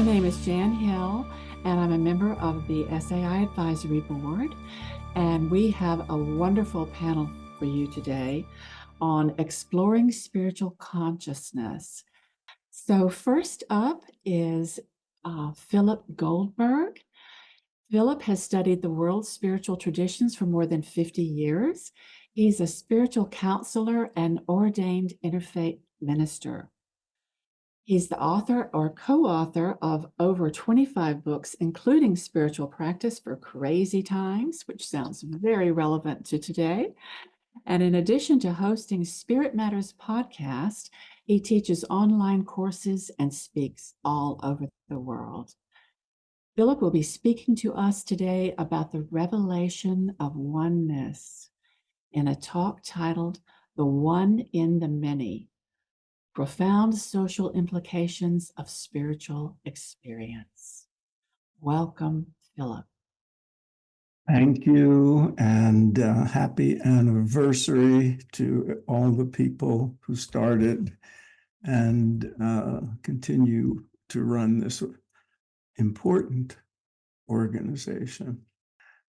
name is Jan Hill, and I'm a member of the SAI Advisory Board. And we have a wonderful panel for you today on exploring spiritual consciousness. So first up is Philip Goldberg. Philip has studied the world's spiritual traditions for more than 50 years. He's a spiritual counselor and ordained interfaith minister. He's the author or co-author of over 25 books, including Spiritual Practice for Crazy Times, which sounds very relevant to today. And in addition to hosting Spirit Matters podcast, he teaches online courses and speaks all over the world. Philip will be speaking to us today about the revelation of oneness in a talk titled The One in the Many: Profound Social Implications of Spiritual Experience. Welcome, Philip. Thank you, and happy anniversary to all the people who started and continue to run this important organization.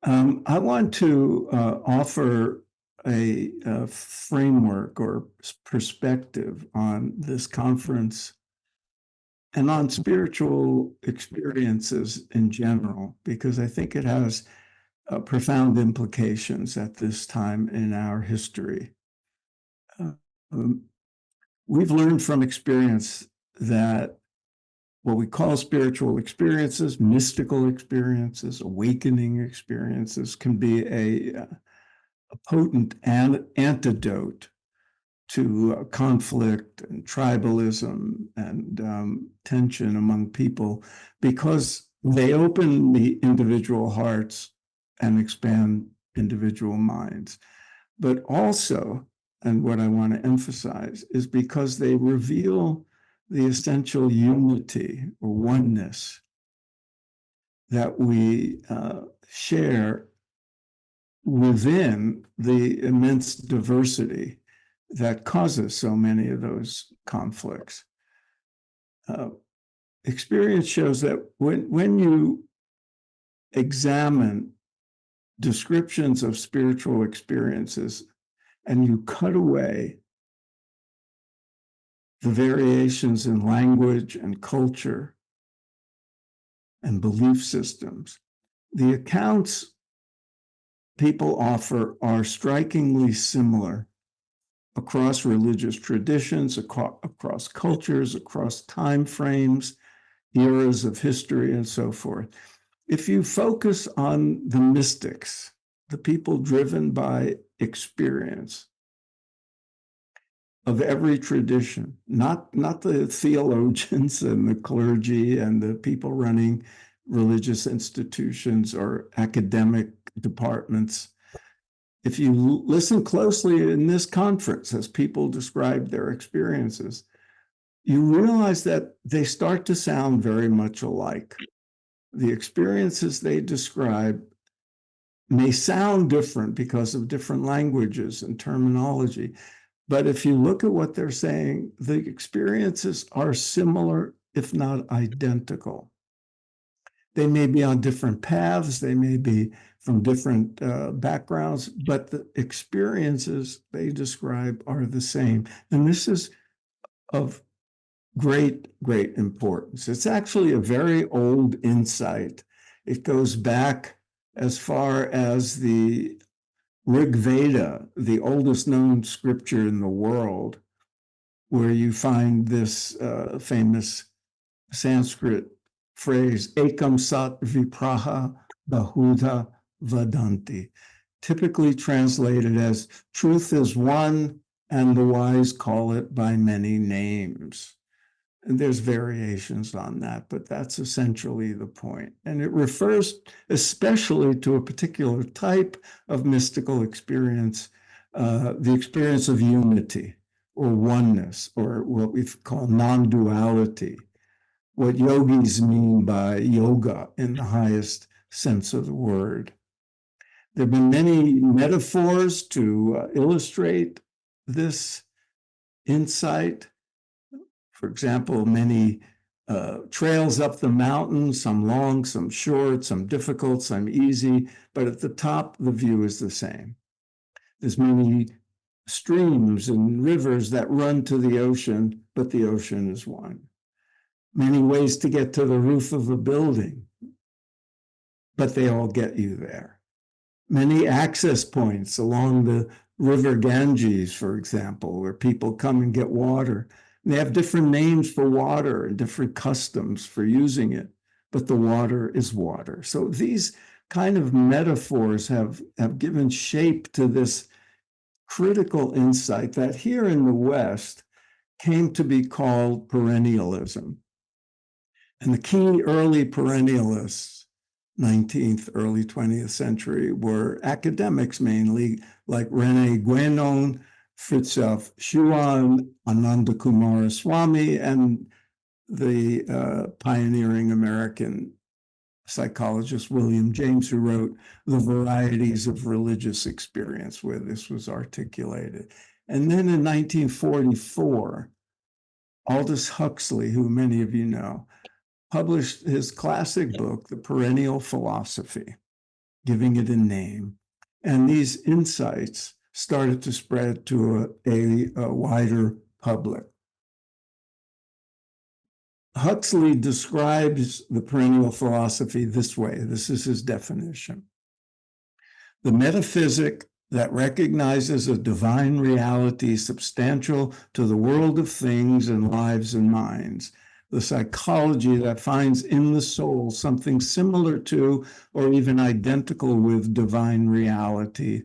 I want to offer a framework or perspective on this conference and on spiritual experiences in general, because I think it has profound implications at this time in our history. We've learned from experience that what we call spiritual experiences, mystical experiences, awakening experiences, can be a potent antidote to conflict and tribalism and tension among people, because they open the individual hearts and expand individual minds. But also, and what I want to emphasize, is because they reveal the essential unity or oneness that we share within the immense diversity that causes so many of those conflicts. Experience shows that when you examine descriptions of spiritual experiences and you cut away the variations in language and culture and belief systems, the accounts people offer are strikingly similar across religious traditions, across cultures, across time frames, eras of history, and so forth. If you focus on the mystics, the people driven by experience of every tradition, not the theologians and the clergy and the people running religious institutions or academic departments. If you listen closely in this conference as people describe their experiences, you realize that they start to sound very much alike. The experiences they describe may sound different because of different languages and terminology, but if you look at what they're saying, the experiences are similar, if not identical. They may be on different paths, they may be from different backgrounds, but the experiences they describe are the same. And this is of great importance. It's actually a very old insight. It goes back as far as the Rig Veda, the oldest known scripture in the world, where you find this famous Sanskrit phrase, ekam sat vipraha bahuda vadanti, typically translated as truth is one and the wise call it by many names. And there's variations on that, but that's essentially the point. And it refers especially to a particular type of mystical experience, the experience of unity or oneness, or what we call non-duality, what yogis mean by yoga in the highest sense of the word. There have been many metaphors to illustrate this insight. For example, many trails up the mountain, some long, some short, some difficult, some easy, but at the top, the view is the same. There's many streams and rivers that run to the ocean, but the ocean is one. Many ways to get to the roof of a building, but they all get you there. Many access points along the river Ganges, for example, where people come and get water. And they have different names for water and different customs for using it, but the water is water. So these kind of metaphors have given shape to this critical insight that here in the West came to be called perennialism. And the key early perennialists, 19th, early 20th century, were academics mainly, like Rene Guénon, Fritjof Schuon, Ananda Coomaraswamy, and the pioneering American psychologist William James, who wrote The Varieties of Religious Experience, where this was articulated. And then in 1944, Aldous Huxley, who many of you know, published his classic book, The Perennial Philosophy, giving it a name. And these insights started to spread to a wider public. Huxley describes the perennial philosophy this way. This is his definition. The metaphysic that recognizes a divine reality substantial to the world of things and lives and minds. The psychology that finds in the soul something similar to or even identical with divine reality.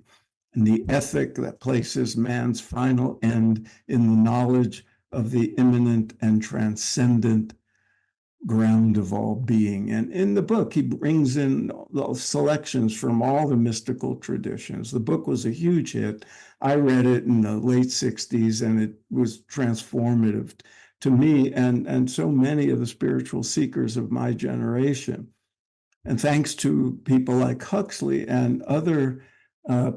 And the ethic that places man's final end in the knowledge of the immanent and transcendent ground of all being. And in the book, he brings in the selections from all the mystical traditions. The book was a huge hit. I read it in the late 60s, and it was transformative to me and so many of the spiritual seekers of my generation. And thanks to people like Huxley and other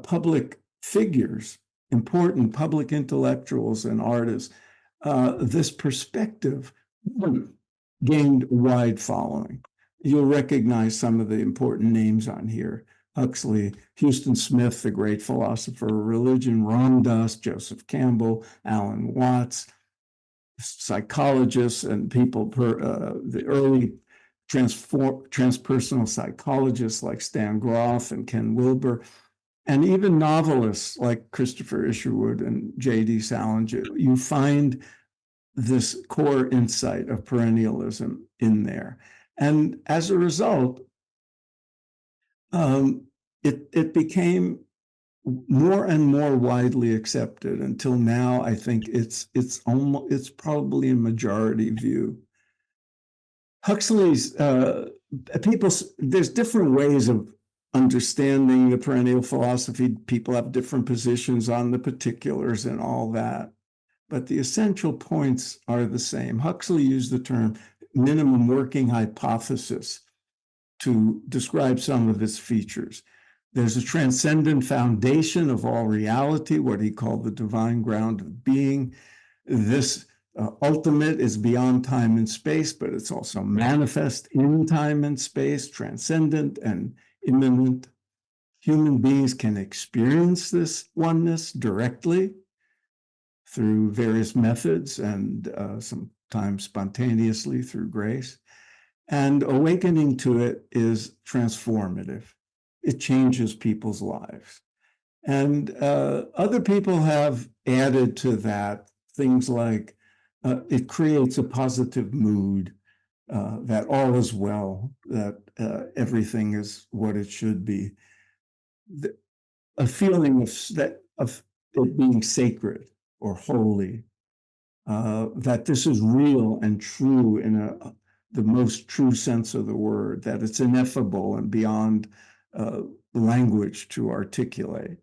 public figures, important public intellectuals and artists, this perspective gained a wide following. You'll recognize some of the important names on here. Huxley, Houston Smith, the great philosopher of religion, Ram Dass, Joseph Campbell, Alan Watts, psychologists and people, the early transpersonal psychologists like Stan Grof and Ken Wilber, and even novelists like Christopher Isherwood and J.D. Salinger. You find this core insight of perennialism in there. And as a result, it became more and more widely accepted until now. I think it's probably a majority view. Huxley's there's different ways of understanding the perennial philosophy. People have different positions on the particulars and all that, but the essential points are the same. Huxley used the term minimum working hypothesis to describe some of its features. There's a transcendent foundation of all reality, what he called the divine ground of being. This ultimate is beyond time and space, but it's also manifest in time and space, transcendent and immanent. Human beings can experience this oneness directly through various methods and sometimes spontaneously through grace. And awakening to it is transformative. It changes people's lives. And other people have added to that things like it creates a positive mood, that all is well, that everything is what it should be. A feeling of it being sacred or holy, that this is real and true in the most true sense of the word, that it's ineffable and beyond language to articulate.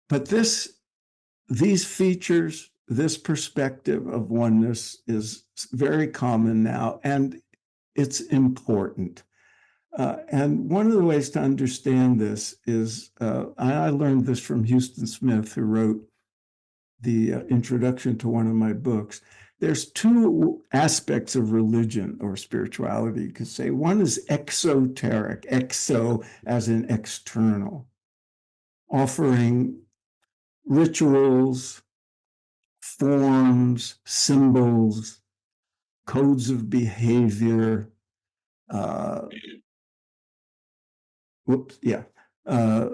But these features, this perspective of oneness is very common now, and it's important. And one of the ways to understand this is, I learned this from Houston Smith, who wrote the introduction to one of my books, there's two aspects of religion or spirituality, you could say. One is exoteric, exo as in external, offering rituals, forms, symbols, codes of behavior,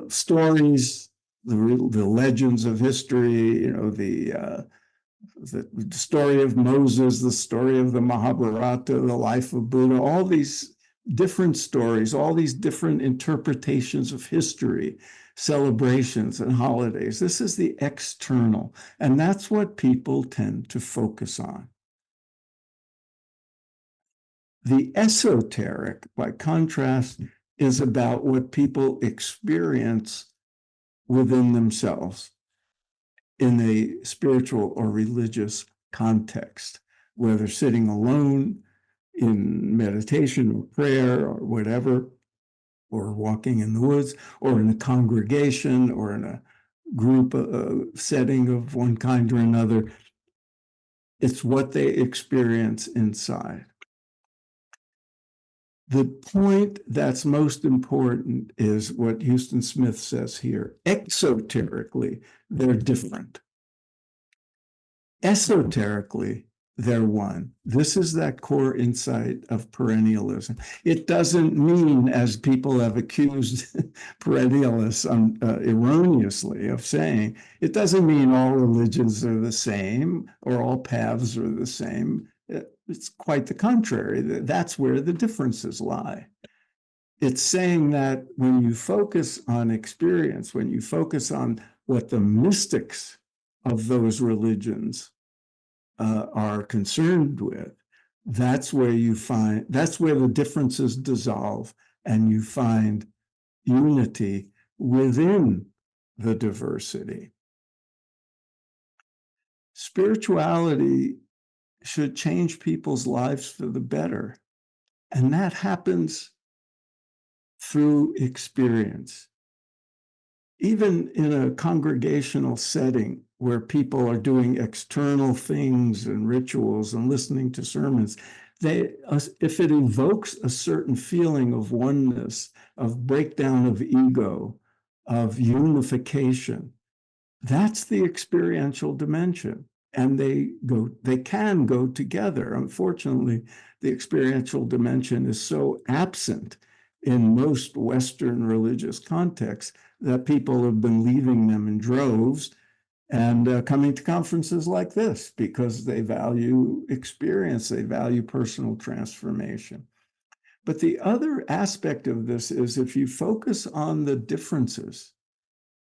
stories, the legends of history, the story of Moses, the story of the Mahabharata, the life of Buddha, all these different stories, all these different interpretations of history, celebrations and holidays. This is the external, and that's what people tend to focus on. The esoteric, by contrast, is about what people experience within themselves in a spiritual or religious context, whether sitting alone in meditation or prayer or whatever, or walking in the woods, or in a congregation, or in a group setting of one kind or another. It's what they experience inside. The point that's most important is what Houston Smith says here. Exoterically, they're different. Esoterically, they're one. This is that core insight of perennialism. It doesn't mean, as people have accused perennialists erroneously of saying, it doesn't mean all religions are the same or all paths are the same. It's quite the contrary. That's where the differences lie. It's saying that when you focus on experience, when you focus on what the mystics of those religions are concerned with, that's where the differences dissolve and you find unity within the diversity. Spirituality should change people's lives for the better. And that happens through experience. Even in a congregational setting where people are doing external things and rituals and listening to sermons, if it evokes a certain feeling of oneness, of breakdown of ego, of unification, that's the experiential dimension. And they can go together. Unfortunately, the experiential dimension is so absent in most Western religious contexts that people have been leaving them in droves and coming to conferences like this because they value experience, they value personal transformation. But the other aspect of this is if you focus on the differences,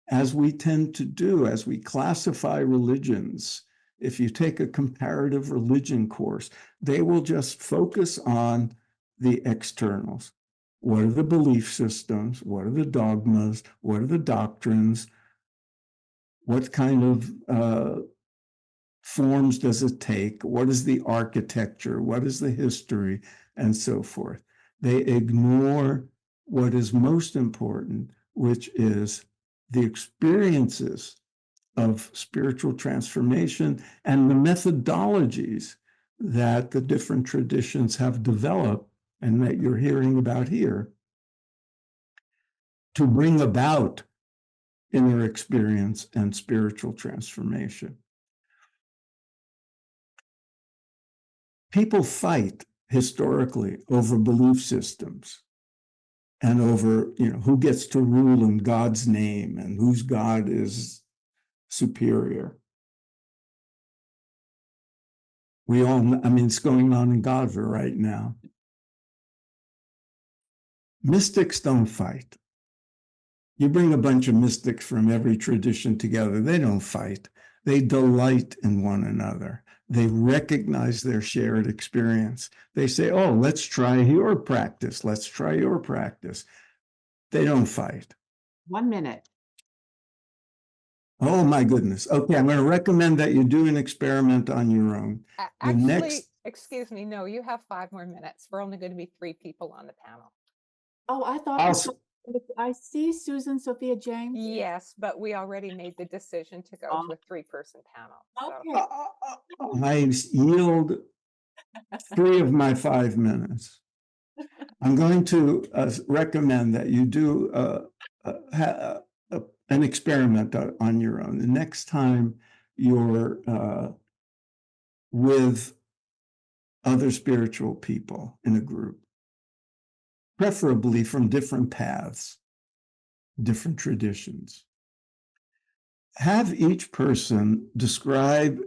as we tend to do, as we classify religions, if you take a comparative religion course, they will just focus on the externals. What are the belief systems? What are the dogmas? What are the doctrines? What kind of forms does it take? What is the architecture? What is the history? And so forth. They ignore what is most important, which is the experiences of spiritual transformation and the methodologies that the different traditions have developed and that you're hearing about here to bring about inner experience and spiritual transformation. People fight historically over belief systems and over, who gets to rule in God's name and whose God is superior. It's going on in Gaza right now. Mystics don't fight. You bring a bunch of mystics from every tradition together, they don't fight. They delight in one another. They recognize their shared experience. They say, oh, let's try your practice. Let's try your practice. They don't fight. 1 minute. Oh, my goodness. Okay, I'm going to recommend that you do an experiment on your own. Actually, excuse me, no, you have 5 more minutes. We're only going to be 3 people on the panel. Oh, I thought I see Susan Sophia James. Yes, but we already made the decision to go to a 3-person panel. So. Okay. I yield 3 of my 5 minutes. I'm going to recommend that you do an experiment on your own. The next time you're with other spiritual people in a group, preferably from different paths, different traditions, have each person describe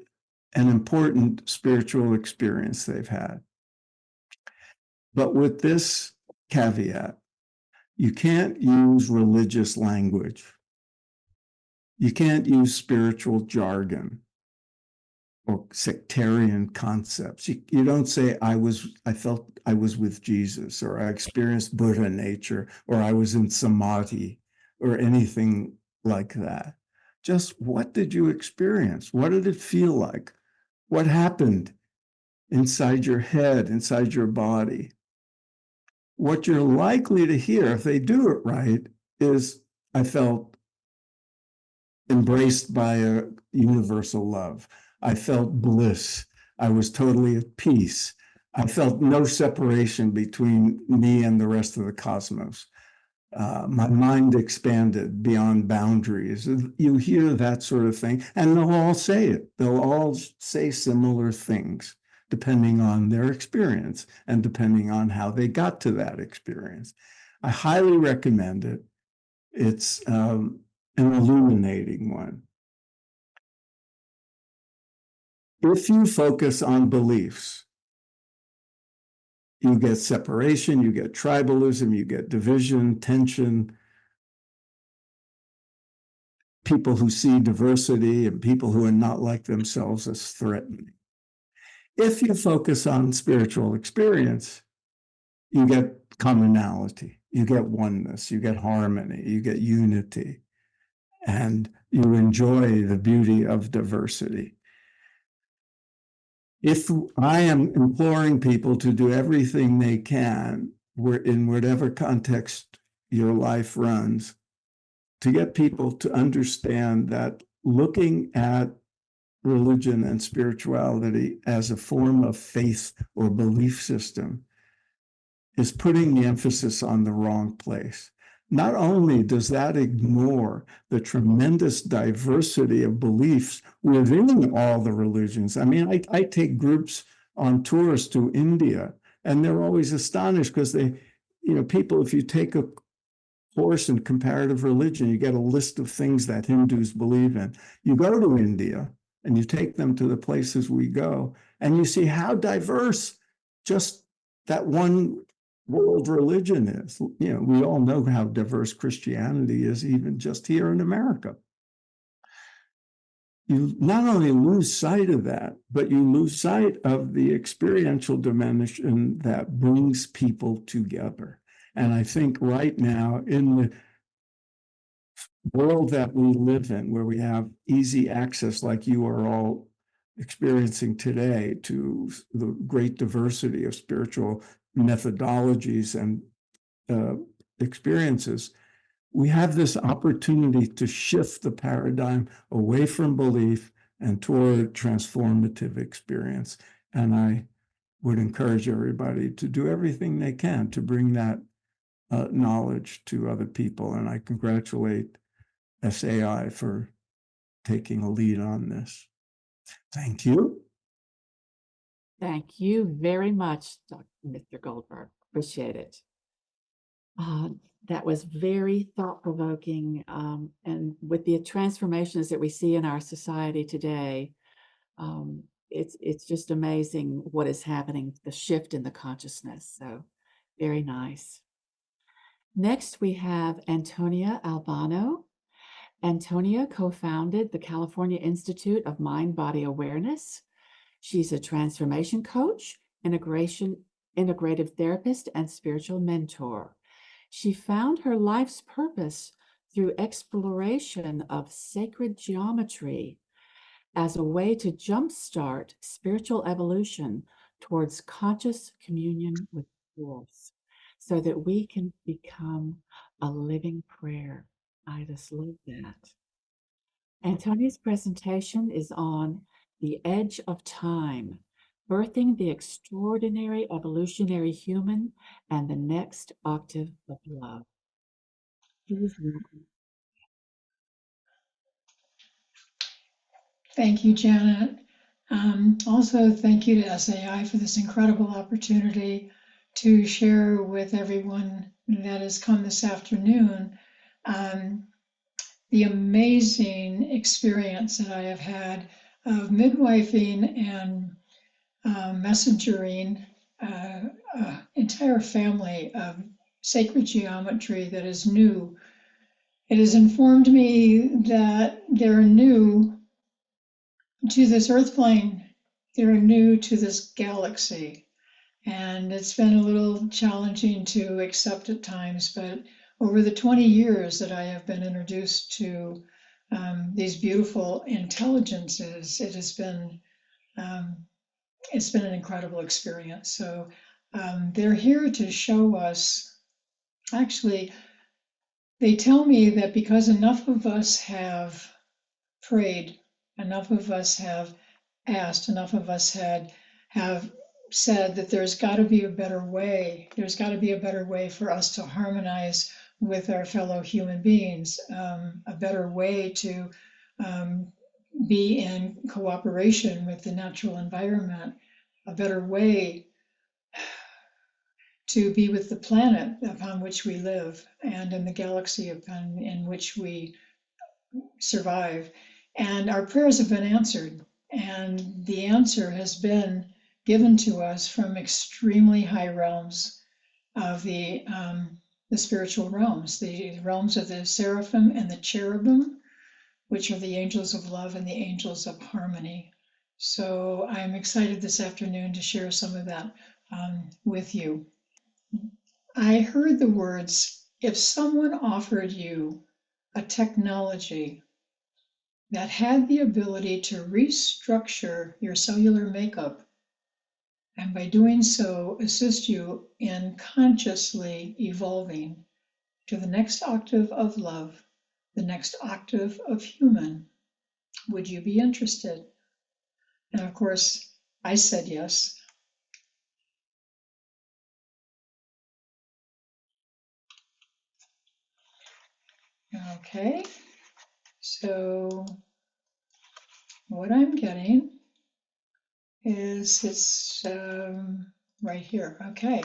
an important spiritual experience they've had. But with this caveat, you can't use religious language. You can't use spiritual jargon or sectarian concepts. You don't say, I felt I was with Jesus, or I experienced Buddha nature, or I was in samadhi, or anything like that. Just what did you experience? What did it feel like? What happened inside your head, inside your body? What you're likely to hear, if they do it right, is I felt embraced by a universal love. I felt bliss. I was totally at peace. I felt no separation between me and the rest of the cosmos. My mind expanded beyond boundaries. You hear that sort of thing, and they'll all say it. They'll all say similar things, depending on their experience and depending on how they got to that experience. I highly recommend it. It's an illuminating one. If you focus on beliefs, you get separation, you get tribalism, you get division, tension, people who see diversity and people who are not like themselves as threatening. If you focus on spiritual experience, you get commonality, you get oneness, you get harmony, you get unity, and you enjoy the beauty of diversity. If I am imploring people to do everything they can, in whatever context your life runs, to get people to understand that looking at religion and spirituality as a form of faith or belief system is putting the emphasis on the wrong place. Not only does that ignore the tremendous diversity of beliefs within all the religions. I mean, I take groups on tours to India, and they're always astonished because people, if you take a course in comparative religion, you get a list of things that Hindus believe in. You go to India and you take them to the places we go, and you see how diverse just that one world religion is. We all know how diverse Christianity is, even just here in America. You not only lose sight of that, but you lose sight of the experiential dimension that brings people together. And I think right now, in the world that we live in, where we have easy access, like you are all experiencing today, to the great diversity of spiritual methodologies and experiences, we have this opportunity to shift the paradigm away from belief and toward transformative experience. And I would encourage everybody to do everything they can to bring that knowledge to other people. And I congratulate SAI for taking a lead on this. Thank you. Thank you very much, Mr. Goldberg. Appreciate it. That was very thought-provoking, and with the transformations that we see in our society today, it's just amazing what is happening, the shift in the consciousness. So very nice. Next, we have Antonia Albano. Antonia co-founded the California Institute of Mind-Body Awareness. She's a transformation coach, integrative therapist, and spiritual mentor. She found her life's purpose through exploration of sacred geometry as a way to jumpstart spiritual evolution towards conscious communion with Source, so that we can become a living prayer. I just love that. Antonia's presentation is on the edge of time, birthing the extraordinary evolutionary human and the next octave of love. Please welcome. Thank you, Janet. Also, thank you to SAI for this incredible opportunity to share with everyone that has come this afternoon the amazing experience that I have had of midwifing and messengering an entire family of sacred geometry that is new. It has informed me that they're new to this earth plane. They're new to this galaxy. And it's been a little challenging to accept at times, but over the 20 years that I have been introduced to these beautiful intelligences, it's been an incredible experience. So they're here to show us, actually, they tell me that because enough of us have prayed, enough of us have asked, enough of us have said that there's got to be a better way. There's got to be a better way for us to harmonize with our fellow human beings, a better way to be in cooperation with the natural environment, a better way to be with the planet upon which we live and in the galaxy in which we survive. And our prayers have been answered. And the answer has been given to us from extremely high realms of the spiritual realms, the realms of the seraphim and the cherubim, which are the angels of love and the angels of harmony. So I'm excited this afternoon to share some of that with you. I heard the words, if someone offered you a technology that had the ability to restructure your cellular makeup, and by doing so, assist you in consciously evolving to the next octave of love, the next octave of human, would you be interested? And of course, I said yes. Okay, so what I'm getting is it's right here. Okay,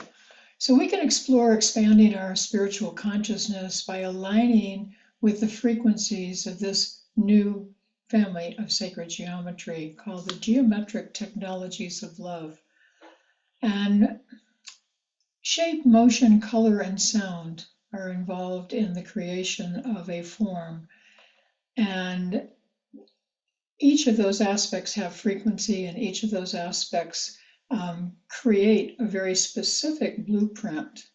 so we can explore expanding our spiritual consciousness by aligning with the frequencies of this new family of sacred geometry called the geometric technologies of love. And shape, motion, color, and sound are involved in the creation of a form. And each of those aspects have frequency, and each of those aspects create a very specific blueprint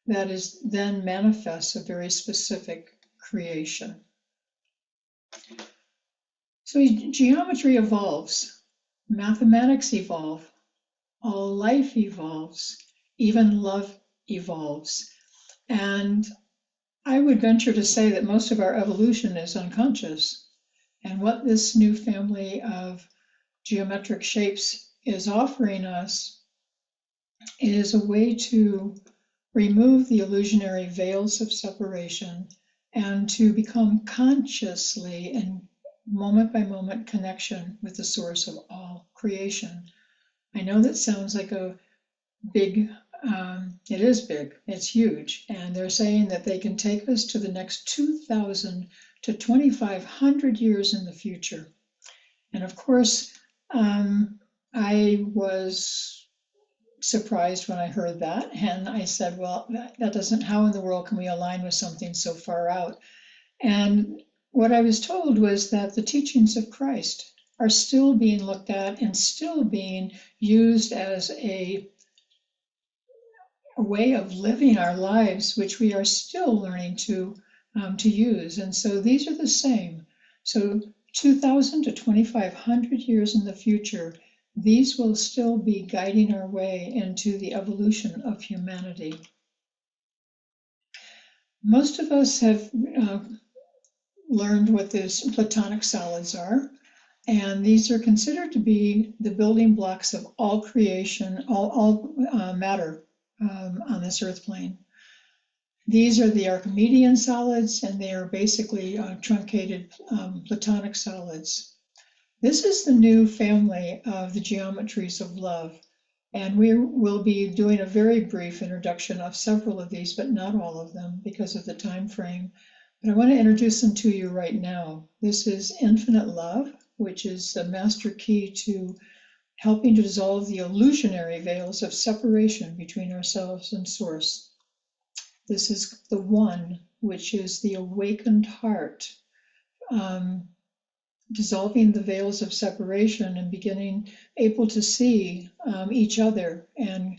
that is then manifests a very specific creation. So geometry evolves, mathematics evolve, all life evolves, even love evolves. And I would venture to say that most of our evolution is unconscious. And what this new family of geometric shapes is offering us is a way to remove the illusionary veils of separation and to become consciously in moment by moment connection with the source of all creation. I know that sounds like a big, it is big, it's huge. And they're saying that they can take us to the next 2,000 to 2,500 years in the future. And of course, I was surprised when I heard that. And I said, well, that doesn't, how in the world can we align with something so far out? And what I was told was that the teachings of Christ are still being looked at and still being used as a way of living our lives, which we are still learning to use. And so these are the same. So 2,000 to 2,500 years in the future, these will still be guiding our way into the evolution of humanity. Most of us have learned what these platonic solids are, and these are considered to be the building blocks of all creation, all matter on this earth plane. These are the Archimedean solids, and they are basically truncated platonic solids. This is the new family of the geometries of love, and we will be doing a very brief introduction of several of these, but not all of them because of the time frame. But I want to introduce them to you right now. This is infinite love, which is the master key to helping to dissolve the illusionary veils of separation between ourselves and Source. This is the one, which is the awakened heart, dissolving the veils of separation and beginning able to see each other and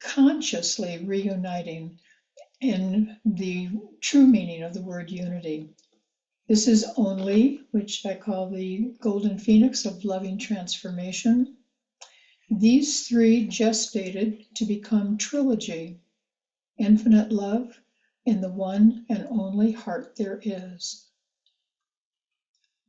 consciously reuniting in the true meaning of the word unity. This is only, which I call the golden phoenix of loving transformation. These three gestated to become trilogy, infinite love in the one and only heart there is.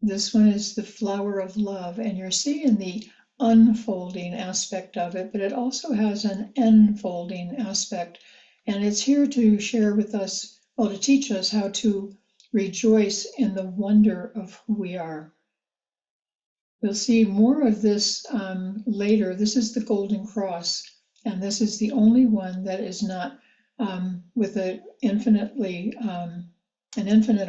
This one is the flower of love, and you're seeing the unfolding aspect of it, but it also has an enfolding aspect, and it's here to share with us, well, to teach us how to rejoice in the wonder of who we are. We'll see more of this later. This is the Golden Cross, and this is the only one that is not with an infinite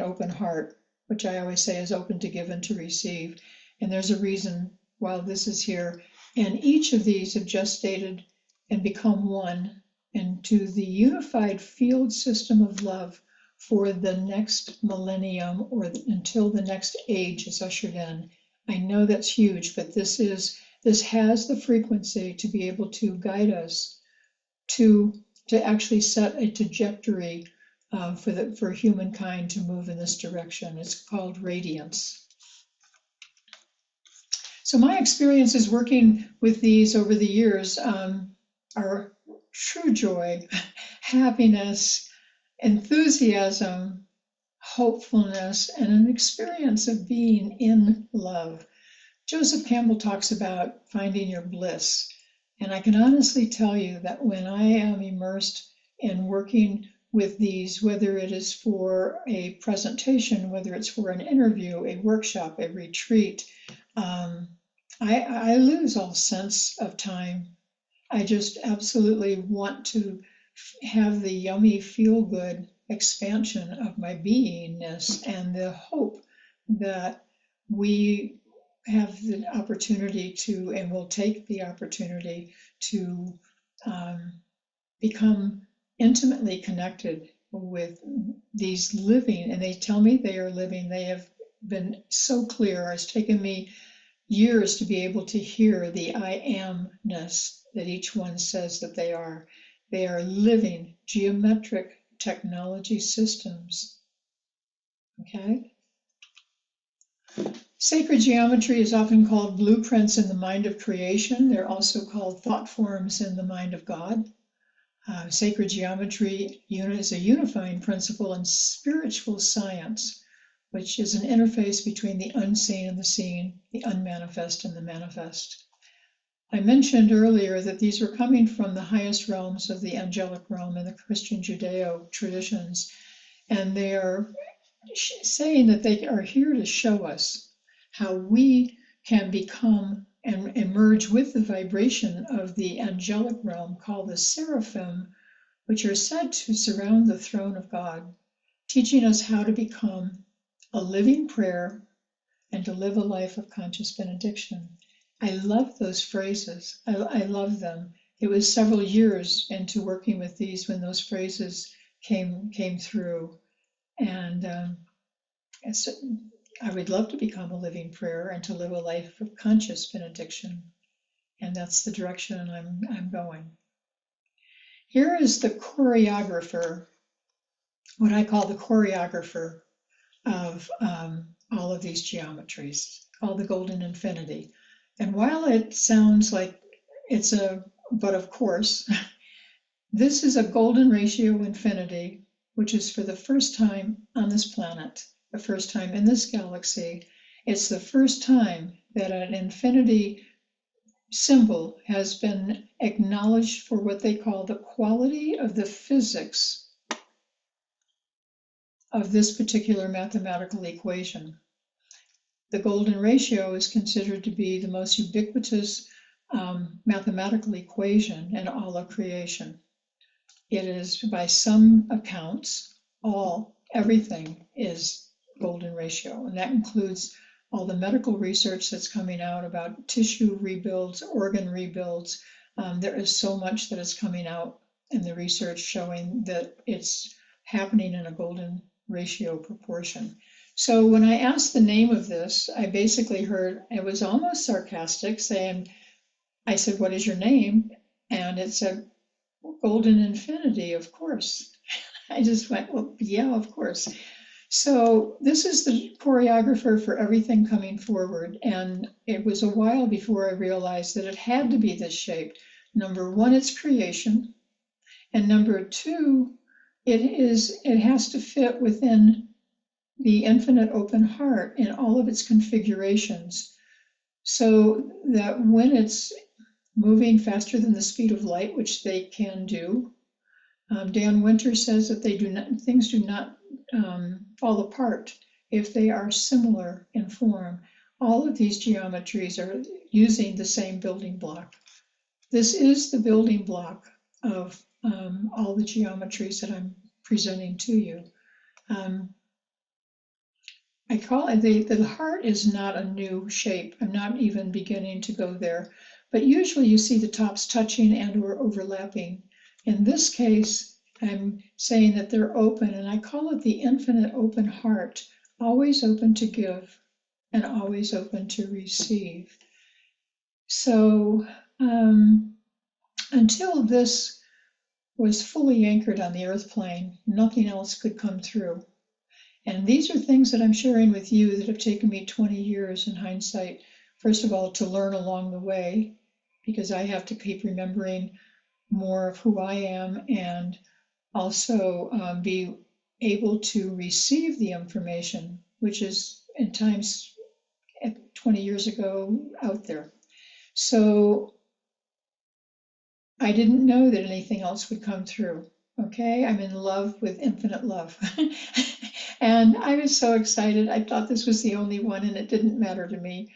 open heart, which I always say is open to give and to receive. And there's a reason why this is here. And each of these have gestated and become one into the unified field system of love for the next millennium, or until the next age is ushered in. I know that's huge, but this has the frequency to be able to guide us to actually set a trajectory for humankind to move in this direction. It's called radiance. So my experiences working with these over the years are true joy, happiness, enthusiasm, hopefulness, and an experience of being in love. Joseph Campbell talks about finding your bliss. And I can honestly tell you that when I am immersed in working with these, whether it is for a presentation, whether it's for an interview, a workshop, a retreat, I lose all sense of time. I just absolutely want to have the yummy, feel-good expansion of my beingness, and the hope that we have the opportunity to, and will take the opportunity to become intimately connected with these living, and they tell me they are living. They have been so clear. It's taken me years to be able to hear the I amness that each one says that they are. They are living geometric technology systems. Okay? Sacred geometry is often called blueprints in the mind of creation. They're also called thought forms in the mind of God. Sacred geometry is a unifying principle in spiritual science, which is an interface between the unseen and the seen, the unmanifest and the manifest. I mentioned earlier that these are coming from the highest realms of the angelic realm in the Christian Judeo traditions, and they are saying that they are here to show us how we can become and emerge with the vibration of the angelic realm called the seraphim, which are said to surround the throne of God, teaching us how to become a living prayer and to live a life of conscious benediction. I love those phrases. I love them. It was several years into working with these when those phrases came through. And I would love to become a living prayer and to live a life of conscious benediction. And that's the direction I'm going. Here is the choreographer, what I call the choreographer of all of these geometries, called the Golden Infinity. And while it sounds like but of course, this is a golden ratio infinity which is for the first time on this planet, the first time in this galaxy. It's the first time that an infinity symbol has been acknowledged for what they call the quality of the physics of this particular mathematical equation. The golden ratio is considered to be the most ubiquitous mathematical equation in all of creation. It is, by some accounts, everything is golden ratio, and that includes all the medical research that's coming out about tissue rebuilds, organ rebuilds. There is so much that is coming out in the research showing that it's happening in a golden ratio proportion. So when I asked the name of this, I basically heard, it was almost sarcastic, saying, I said, what is your name? And it said, Golden Infinity, of course. I just went, well, yeah, of course. So this is the choreographer for everything coming forward. And it was a while before I realized that it had to be this shape. Number one, it's creation. And number two, it has to fit within the infinite open heart in all of its configurations, so that when it's moving faster than the speed of light, which they can do, Dan Winter says that things do not fall apart if they are similar in form. All of these geometries are using the same building block. This is the building block of all the geometries that I'm presenting to you. I call it, the heart is not a new shape. I'm not even beginning to go there, but usually you see the tops touching and or overlapping. In this case, I'm saying that they're open, and I call it the infinite open heart, always open to give and always open to receive. So until this was fully anchored on the earth plane, nothing else could come through. And these are things that I'm sharing with you that have taken me 20 years in hindsight. First of all, to learn along the way, because I have to keep remembering more of who I am, and also be able to receive the information, which is in times 20 years ago out there. So I didn't know that anything else would come through. Okay, I'm in love with infinite love. And I was so excited. I thought this was the only one, and it didn't matter to me.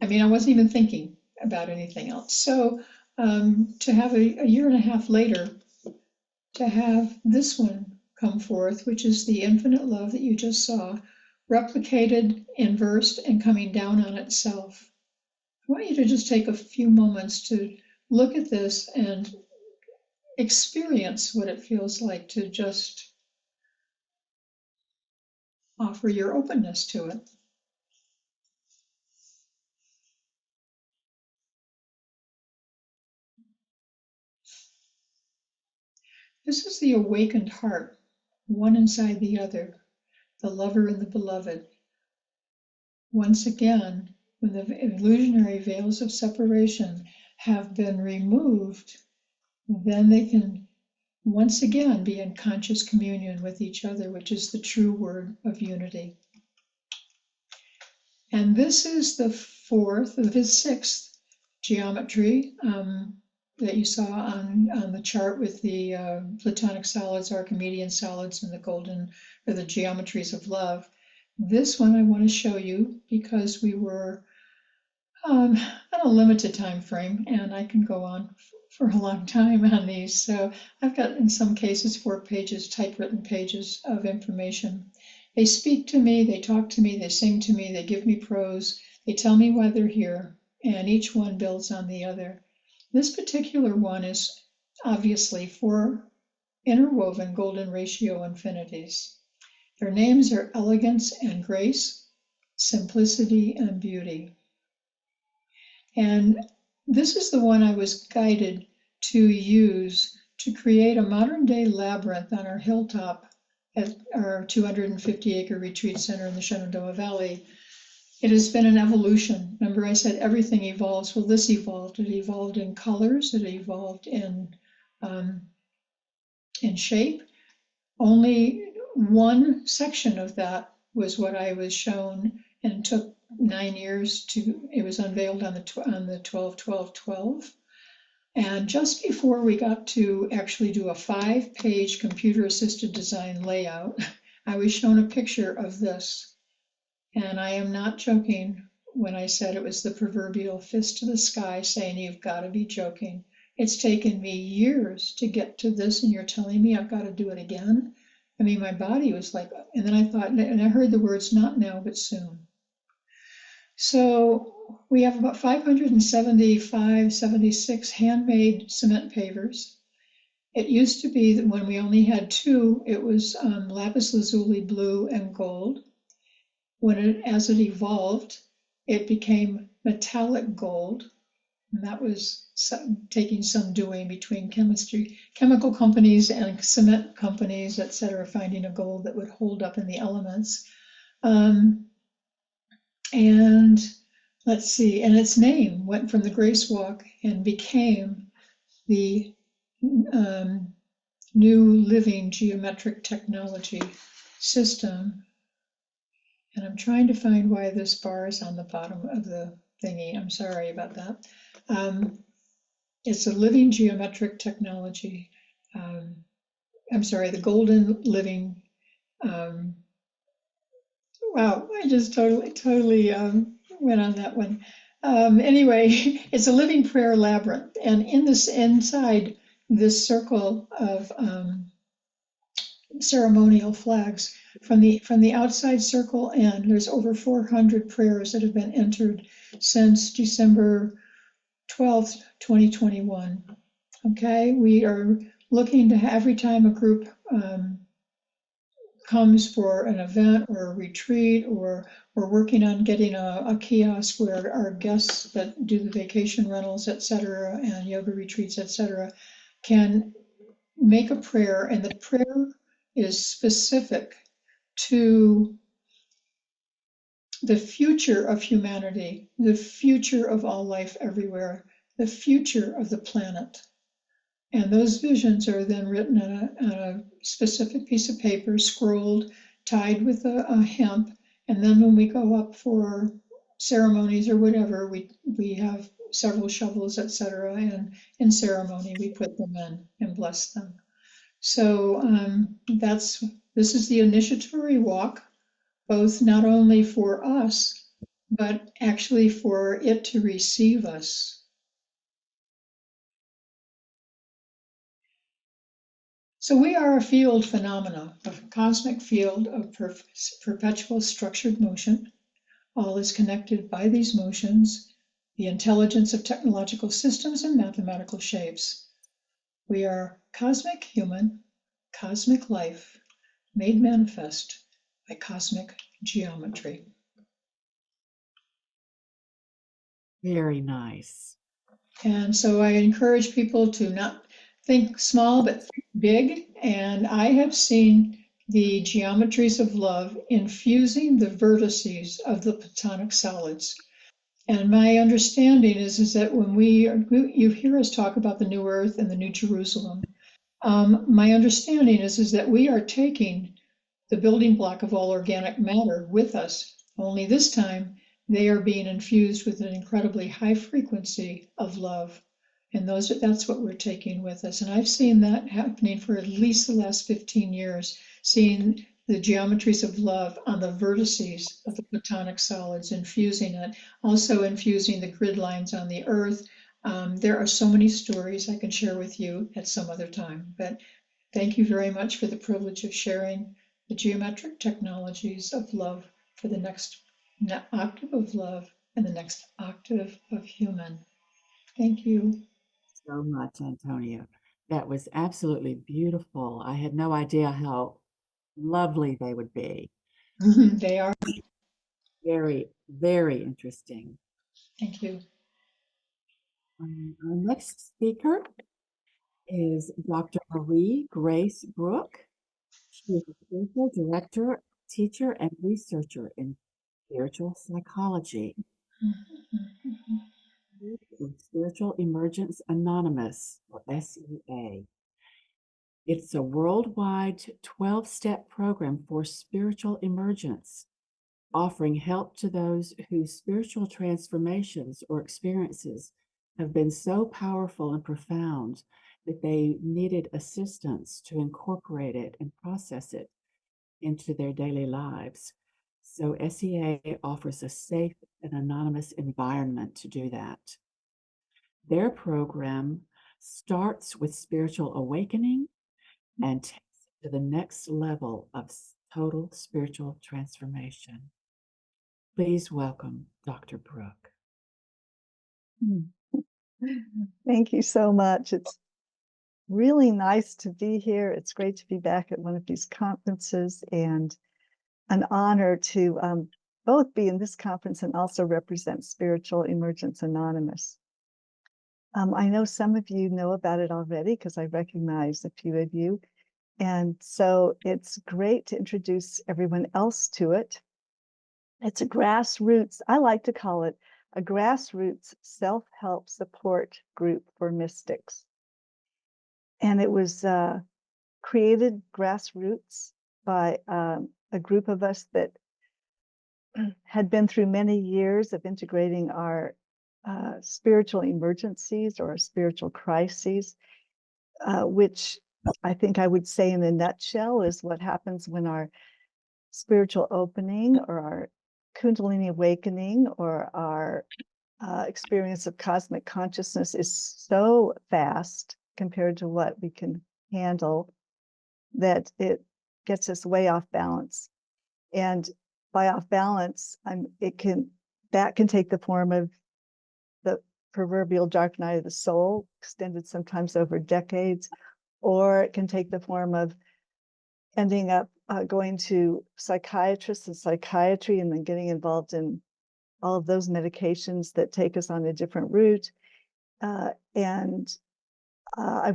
I mean, I wasn't even thinking about anything else. So to have a year and a half later, to have this one come forth, which is the infinite love that you just saw, replicated, inversed, and coming down on itself. I want you to just take a few moments to look at this and experience what it feels like to just offer your openness to it. This is the awakened heart, one inside the other, the lover and the beloved. Once again, when the illusionary veils of separation have been removed, then they can once again be in conscious communion with each other, which is the true word of unity. And this is the sixth geometry that you saw on the chart with the Platonic solids, Archimedean solids, and the golden, or the geometries of love. This one I want to show you because we were on a limited time frame, and I can go on for a long time on these. So I've got, in some cases, 4 pages, typewritten pages of information. They speak to me, they talk to me, they sing to me, they give me prose, they tell me why they're here, and each one builds on the other. This particular one is obviously 4 interwoven golden ratio infinities. Their names are elegance and grace, simplicity and beauty. And this is the one I was guided to use to create a modern day labyrinth on our hilltop at our 250-acre retreat center in the Shenandoah Valley. It has been an evolution. Remember, I said everything evolves. Well, this evolved. It evolved in colors. It evolved in shape. only one section of that was what I was shown, and it took 9 years it was unveiled on the 12/12/12. And just before we got to actually do a 5-page computer-assisted design layout, I was shown a picture of this. And I am not joking when I said it was the proverbial fist to the sky saying, "You've got to be joking. It's taken me years to get to this, and you're telling me I've got to do it again?" I mean, my body was like, and then I thought, and I heard the words, "Not now, but soon." So we have about 575, 76 handmade cement pavers. It used to be that when we only had 2, it was lapis lazuli blue and gold. As it evolved, it became metallic gold. And that was taking some doing between chemical companies and cement companies, et cetera, finding a gold that would hold up in the elements. And let's see, and its name went from the Grace Walk and became the New Living Geometric Technology System. And I'm trying to find why this bar is on the bottom of the thingy. I'm sorry about that. It's a living geometric technology. I'm sorry, the golden living. Wow, I just totally went on that one. Anyway, it's a living prayer labyrinth, and inside this circle of ceremonial flags, from the outside circle end, there's over 400 prayers that have been entered since December 12th, 2021. Okay, we are looking to every time a group comes for an event or a retreat, or we're working on getting a kiosk where our guests that do the vacation rentals, et cetera, and yoga retreats, et cetera, can make a prayer, and the prayer is specific to the future of humanity, the future of all life everywhere, the future of the planet. And those visions are then written on a specific piece of paper, scrolled, tied with a hemp. And then when we go up for ceremonies or whatever, we have several shovels, et cetera. And in ceremony, we put them in and bless them. So this is the initiatory walk, both not only for us, but actually for it to receive us. So we are a field phenomena, a cosmic field of perpetual structured motion. All is connected by these motions, the intelligence of technological systems and mathematical shapes. We are cosmic human, cosmic life, made manifest by cosmic geometry. Very nice. And so I encourage people to not think small, but think big. And I have seen the geometries of love infusing the vertices of the platonic solids. And my understanding is that when you hear us talk about the New Earth and the New Jerusalem, my understanding is that we are taking the building block of all organic matter with us, only this time they are being infused with an incredibly high frequency of love. And that's what we're taking with us. And I've seen that happening for at least the last 15 years, seeing the geometries of love on the vertices of the platonic solids, infusing it, also infusing the grid lines on the earth. There are so many stories I can share with you at some other time, but thank you very much for the privilege of sharing the geometric technologies of love for the next octave of love and the next octave of human. Thank you. So much, Antonia. That was absolutely beautiful. I had no idea how lovely they would be. They are. Very, very interesting. Thank you. Our next speaker is Dr. Marie Grace Brook. She is a spiritual director, teacher, and researcher in spiritual psychology. In Spiritual Emergence Anonymous, or SEA. It's a worldwide 12-step program for spiritual emergence, offering help to those whose spiritual transformations or experiences have been so powerful and profound that they needed assistance to incorporate it and process it into their daily lives. So SEA offers a safe and anonymous environment to do that. Their program starts with spiritual awakening and takes it to the next level of total spiritual transformation. Please welcome Dr. Brook. Thank you so much. It's really nice to be here. It's great to be back at one of these conferences, and an honor to both be in this conference and also represent Spiritual Emergence Anonymous. I know some of you know about it already because I recognize a few of you. And so it's great to introduce everyone else to it. It's a grassroots, I like to call it a grassroots self-help support group for mystics. And it was created grassroots by a group of us that had been through many years of integrating our spiritual emergencies or spiritual crises, which I think I would say in a nutshell is what happens when our spiritual opening or our Kundalini awakening or our experience of cosmic consciousness is so fast compared to what we can handle that it gets us way off balance. And by off balance, that can take the form of the proverbial dark night of the soul, extended sometimes over decades, or it can take the form of ending up going to psychiatrists and psychiatry and then getting involved in all of those medications that take us on a different route. I've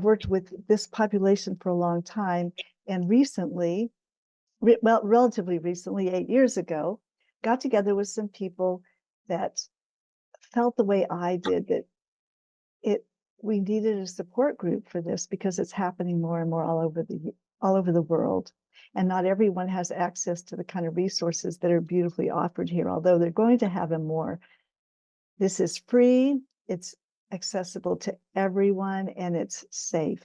worked with this population for a long time, and recently, relatively recently, 8 years ago, got together with some people that felt the way I did, that we needed a support group for this because it's happening more and more all over the world. And not everyone has access to the kind of resources that are beautifully offered here, although they're going to have them more. This is free, it's accessible to everyone, and it's safe.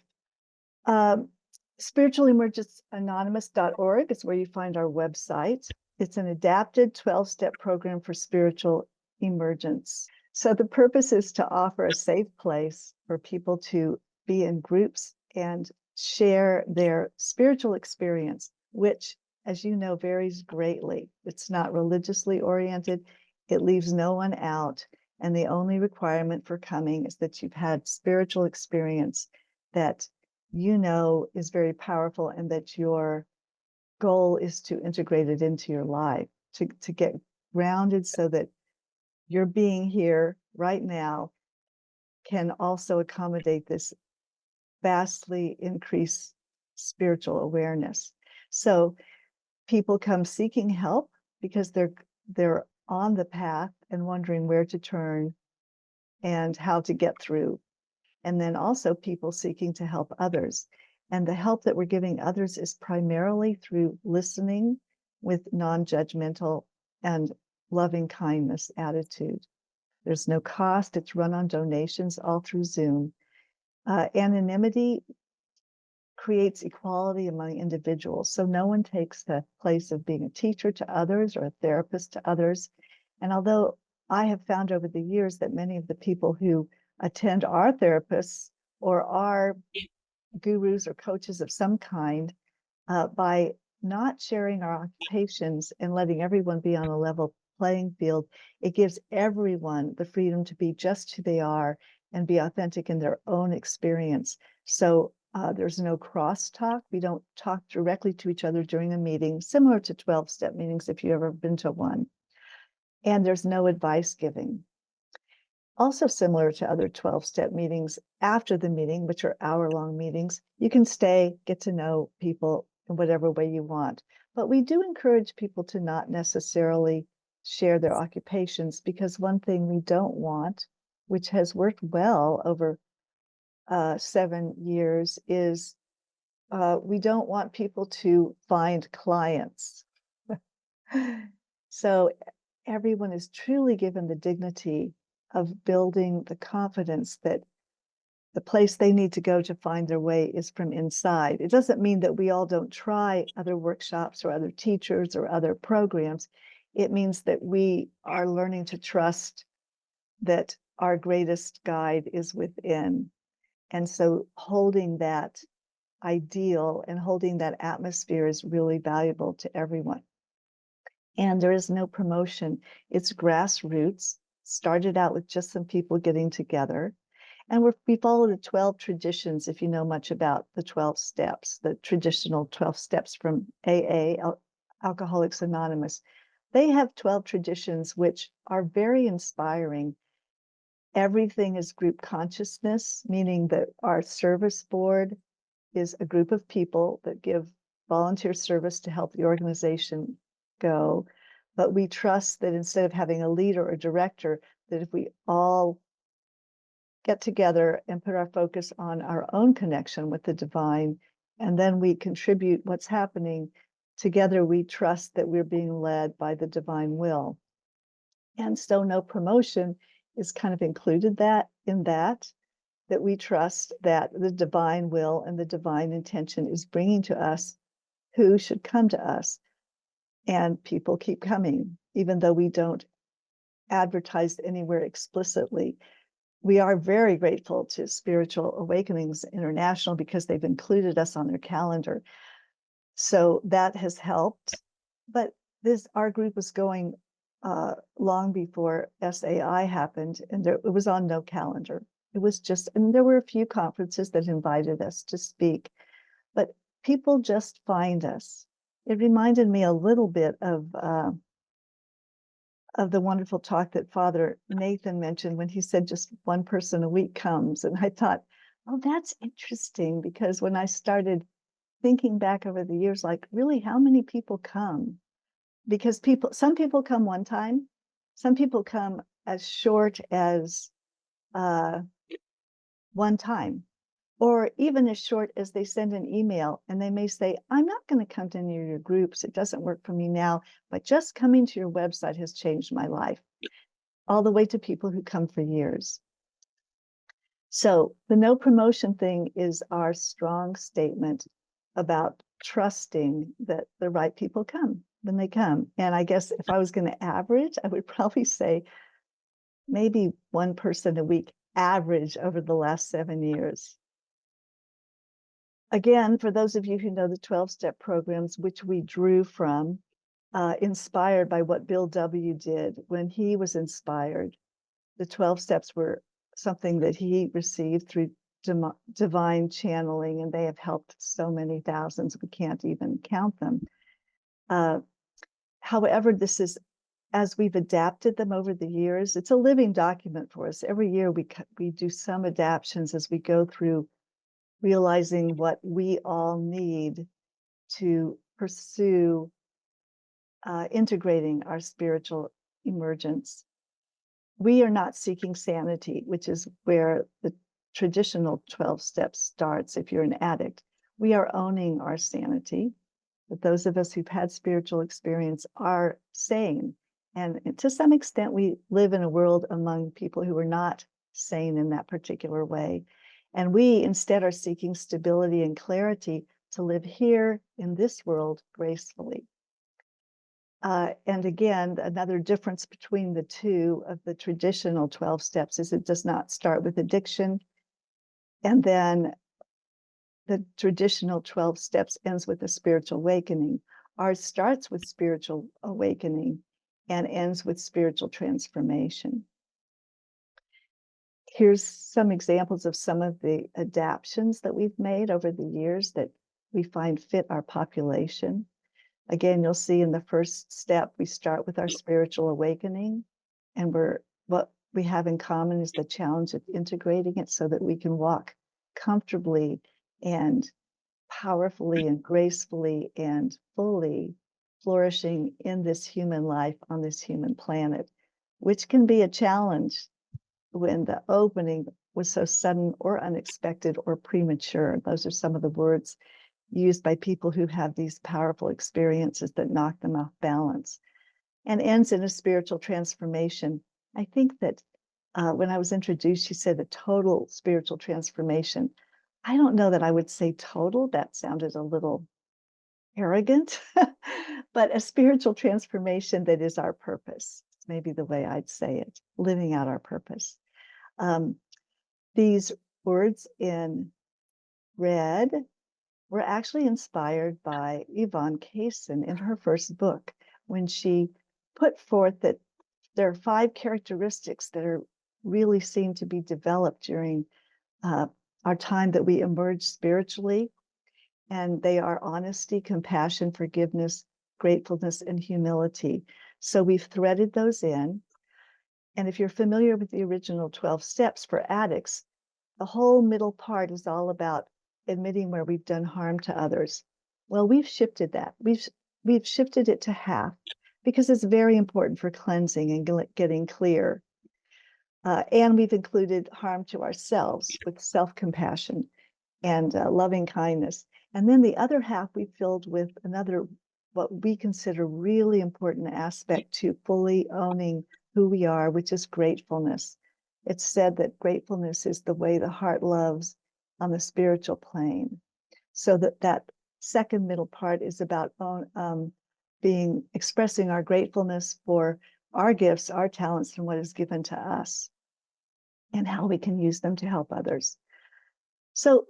SpirituallyEmergenceAnonymous.org is where you find our website. It's an adapted 12-step program for spiritual emergence. So the purpose is to offer a safe place for people to be in groups and share their spiritual experience, which, as you know, varies greatly. It's not religiously oriented. It leaves no one out. And the only requirement for coming is that you've had spiritual experience that you know is very powerful, and that your goal is to integrate it into your life, to get grounded so that your being here right now can also accommodate this vastly increased spiritual awareness. So people come seeking help because they're on the path and wondering where to turn and how to get through. And then also people seeking to help others. And the help that we're giving others is primarily through listening with non-judgmental and loving kindness attitude. There's no cost. It's run on donations all through Zoom. Anonymity creates equality among individuals. So no one takes the place of being a teacher to others or a therapist to others. And although I have found over the years that many of the people who attend are therapists or are gurus or coaches of some kind, by not sharing our occupations and letting everyone be on a level playing field, it gives everyone the freedom to be just who they are and be authentic in their own experience. So there's no crosstalk. We don't talk directly to each other during a meeting, similar to 12-step meetings if you've ever been to one. And there's no advice giving. Also similar to other 12-step meetings, after the meeting, which are hour-long meetings, you can stay, get to know people in whatever way you want. But we do encourage people to not necessarily share their occupations, because one thing we don't want, which has worked well over 7 years, is we don't want people to find clients. So everyone is truly given the dignity of building the confidence that the place they need to go to find their way is from inside. It doesn't mean that we all don't try other workshops or other teachers or other programs. It means that we are learning to trust that our greatest guide is within. And so holding that ideal and holding that atmosphere is really valuable to everyone. And there is no promotion. It's grassroots. Started out with just some people getting together. And we follow the 12 traditions, if you know much about the 12 steps, the traditional 12 steps from AA, Alcoholics Anonymous. They have 12 traditions which are very inspiring. Everything is group consciousness, meaning that our service board is a group of people that give volunteer service to help the organization go. But we trust that instead of having a leader or director, that if we all get together and put our focus on our own connection with the divine, and then we contribute what's happening together, we trust that we're being led by the divine will. And so no promotion is kind of included that we trust that the divine will and the divine intention is bringing to us who should come to us. And people keep coming, even though we don't advertise anywhere explicitly. We are very grateful to Spiritual Awakenings International because they've included us on their calendar. So that has helped. But our group was going long before SAI happened, and it was on no calendar. It was just, and there were a few conferences that invited us to speak, but people just find us. It reminded me a little bit of the wonderful talk that Father Nathan mentioned when he said just one person a week comes. And I thought, oh, that's interesting, because when I started thinking back over the years, like, really, how many people come? Because some people come one time, some people come as short as one time, or even as short as they send an email and they may say, I'm not going to come to any of your groups. It doesn't work for me now, but just coming to your website has changed my life. All the way to people who come for years. So the no promotion thing is our strong statement about trusting that the right people come when they come. And I guess if I was going to average, I would probably say maybe one person a week average over the last 7 years. Again, for those of you who know the 12-step programs, which we drew from, inspired by what Bill W. did when he was inspired. The 12 steps were something that he received through divine channeling, and they have helped so many thousands, we can't even count them. However, this is, as we've adapted them over the years, it's a living document for us. Every year we do some adaptations as we go through realizing what we all need to pursue integrating our spiritual emergence. We are not seeking sanity, which is where the traditional 12 steps starts if you're an addict. We are owning our sanity. But those of us who've had spiritual experience are sane. And to some extent, we live in a world among people who are not sane in that particular way. And we instead are seeking stability and clarity to live here in this world gracefully. And again, another difference between the two of the traditional 12 steps is it does not start with addiction. And then the traditional 12 steps ends with a spiritual awakening. Ours starts with spiritual awakening and ends with spiritual transformation. Here's some examples of some of the adaptations that we've made over the years that we find fit our population. Again, you'll see in the first step, we start with our spiritual awakening, and what we have in common is the challenge of integrating it so that we can walk comfortably and powerfully and gracefully and fully flourishing in this human life on this human planet, which can be a challenge when the opening was so sudden or unexpected or premature. Those are some of the words used by people who have these powerful experiences that knock them off balance, and ends in a spiritual transformation. I think that when I was introduced, she said a total spiritual transformation. I don't know that I would say total. That sounded a little arrogant, but a spiritual transformation that is our purpose. It's maybe the way I'd say it, living out our purpose. These words in red were actually inspired by Yvonne Kaysen in her first book, when she put forth that there are 5 characteristics that are really seem to be developed during our time that we emerge spiritually. And they are honesty, compassion, forgiveness, gratefulness, and humility. So we've threaded those in. And if you're familiar with the original 12 steps for addicts, the whole middle part is all about admitting where we've done harm to others. Well, we've shifted that. We've shifted it to half, because it's very important for cleansing and getting clear. And we've included harm to ourselves with self-compassion and loving kindness. And then the other half we filled with another, what we consider really important aspect to fully owning who we are, which is gratefulness. It's said that gratefulness is the way the heart loves on the spiritual plane. So that second middle part is about expressing our gratefulness for our gifts, our talents, and what is given to us, and how we can use them to help others. So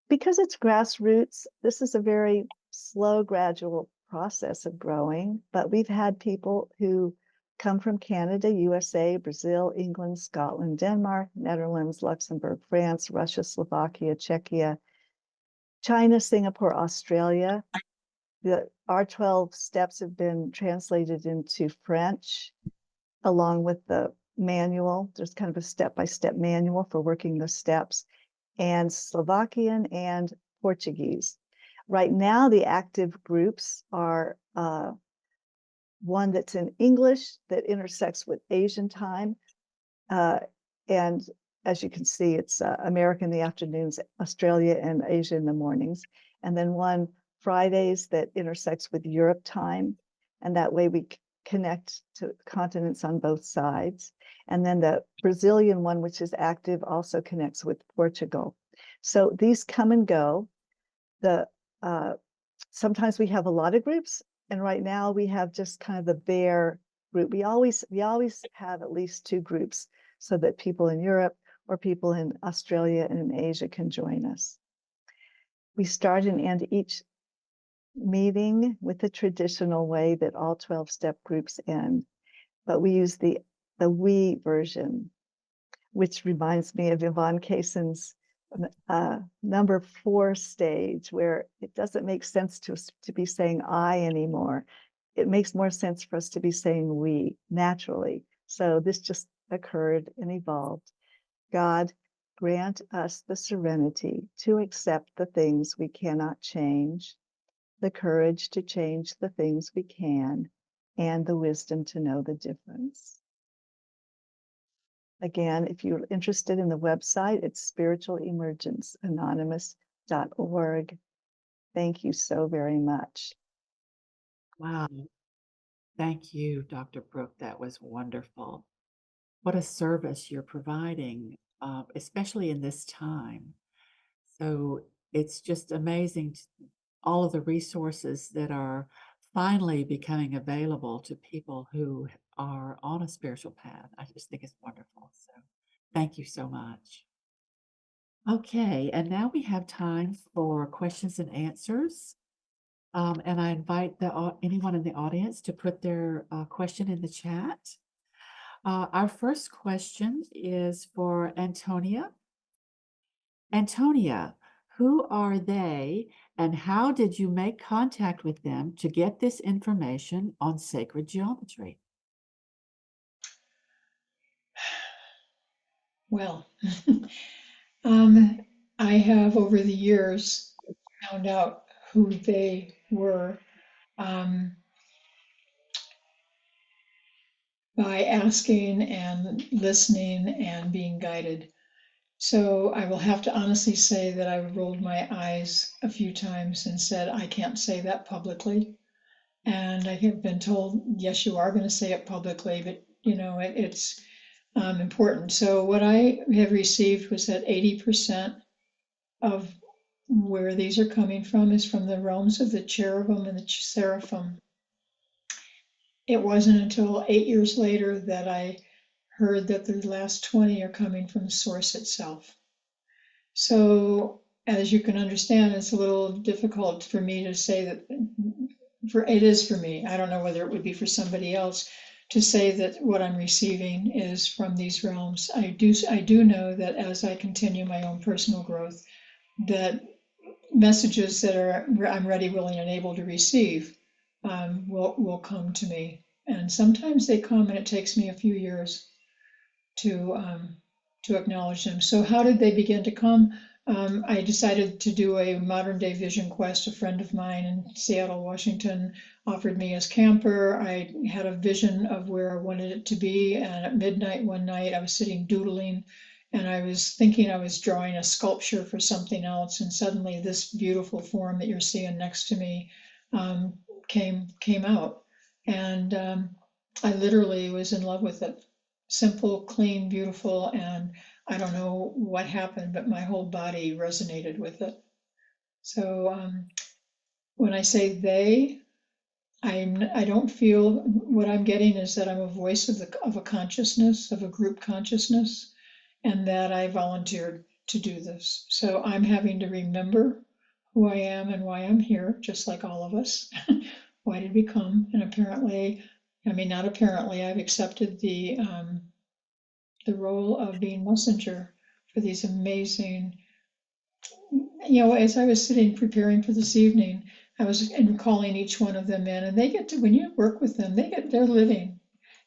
because it's grassroots, this is a very slow, gradual process of growing, but we've had people who come from Canada, USA, Brazil, England, Scotland, Denmark, Netherlands, Luxembourg, France, Russia, Slovakia, Czechia, China, Singapore, Australia. Our 12 steps have been translated into French, along with the manual. There's kind of a step-by-step manual for working the steps, and Slovakian and Portuguese. Right now, the active groups are one that's in English that intersects with Asian time. And as you can see, it's America in the afternoons, Australia and Asia in the mornings. And then one Fridays that intersects with Europe time. And that way we connect to continents on both sides. And then the Brazilian one, which is active, also connects with Portugal. So these come and go. Sometimes we have a lot of groups, and right now we have just kind of the bare group. We always have at least 2 groups, so that people in Europe or people in Australia and in Asia can join us. We start and end each meeting with the traditional way that all 12-step groups end, but we use the we version, which reminds me of Yvonne Kaysen's number 4 stage, where it doesn't make sense to be saying I anymore. It makes more sense for us to be saying we naturally. So this just occurred and evolved. God, grant us the serenity to accept the things we cannot change, the courage to change the things we can, and the wisdom to know the difference. Again, if you're interested in the website, it's spiritualemergenceanonymous.org. Thank you so very much. Wow. Thank you, Dr. Brook. That was wonderful. What a service you're providing, especially in this time. So it's just amazing, all of the resources that are finally becoming available to people who are on a spiritual path. I just think it's wonderful. So thank you so much. Okay, and now we have time for questions and answers. And I invite anyone in the audience to put their question in the chat. Our first question is for Antonia. Antonia, who are they and how did you make contact with them to get this information on sacred geometry? Well, I have over the years found out who they were by asking and listening and being guided So I will have to honestly say that I rolled my eyes a few times and said, I can't say that publicly. And I have been told, yes, you are going to say it publicly, but it's important. So what I have received was that 80% of where these are coming from is from the realms of the cherubim and the seraphim. It wasn't until 8 years later that I heard that the last 20 are coming from the source itself. So as you can understand, it's a little difficult for me to say that, it is for me. I don't know whether it would be for somebody else to say that what I'm receiving is from these realms. I do know that as I continue my own personal growth, that messages that I'm ready, willing, and able to receive will come to me. And sometimes they come and it takes me a few years to acknowledge them. So how did they begin to come? I decided to do a modern day vision quest. A friend of mine in Seattle, Washington offered me as camper. I had a vision of where I wanted it to be. And at midnight one night, I was sitting doodling and I was thinking I was drawing a sculpture for something else. And suddenly this beautiful form that you're seeing next to me came out. And I literally was in love with it. Simple, clean, beautiful, and I don't know what happened, but my whole body resonated with it. So when I say they, I don't feel, what I'm getting is that I'm a voice of a consciousness, of a group consciousness, and that I volunteered to do this. So I'm having to remember who I am and why I'm here, just like all of us. Why did we come? And apparently, not apparently, I've accepted the role of being messenger for these amazing, as I was sitting preparing for this evening, I was calling each one of them in, and they get to, when you work with them, they're living.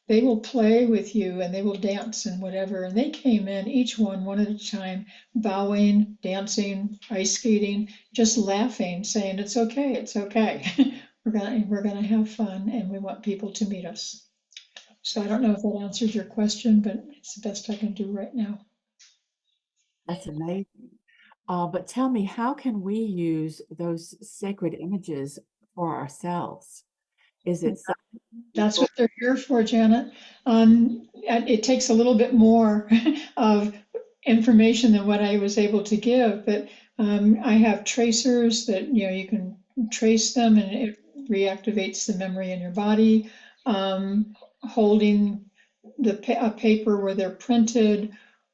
They will play with you and they will dance and whatever. And they came in, each one at a time, bowing, dancing, ice skating, just laughing, saying, it's okay, it's okay. we're gonna have fun and we want people to meet us. So I don't know if that answers your question, but it's the best I can do right now. That's amazing. But tell me, how can we use those sacred images for ourselves? Is it That's what they're here for, Janet. It takes a little bit more of information than what I was able to give, but I have tracers that you can trace them, and it reactivates the memory in your body. Holding a paper where they're printed.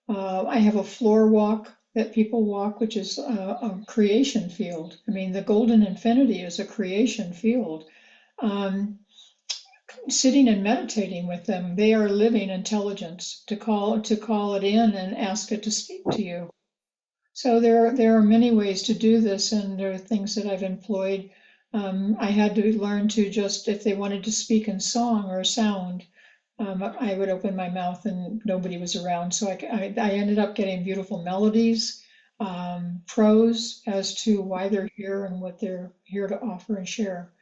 I have a floor walk that people walk, which is a creation field. The golden infinity is a creation field. Sitting and meditating with them, they are living intelligence to call it in and ask it to speak to you. So there are many ways to do this, and there are things that I've employed. I had to learn to just, if they wanted to speak in song or sound, I would open my mouth and nobody was around. So I ended up getting beautiful melodies, prose as to why they're here and what they're here to offer and share.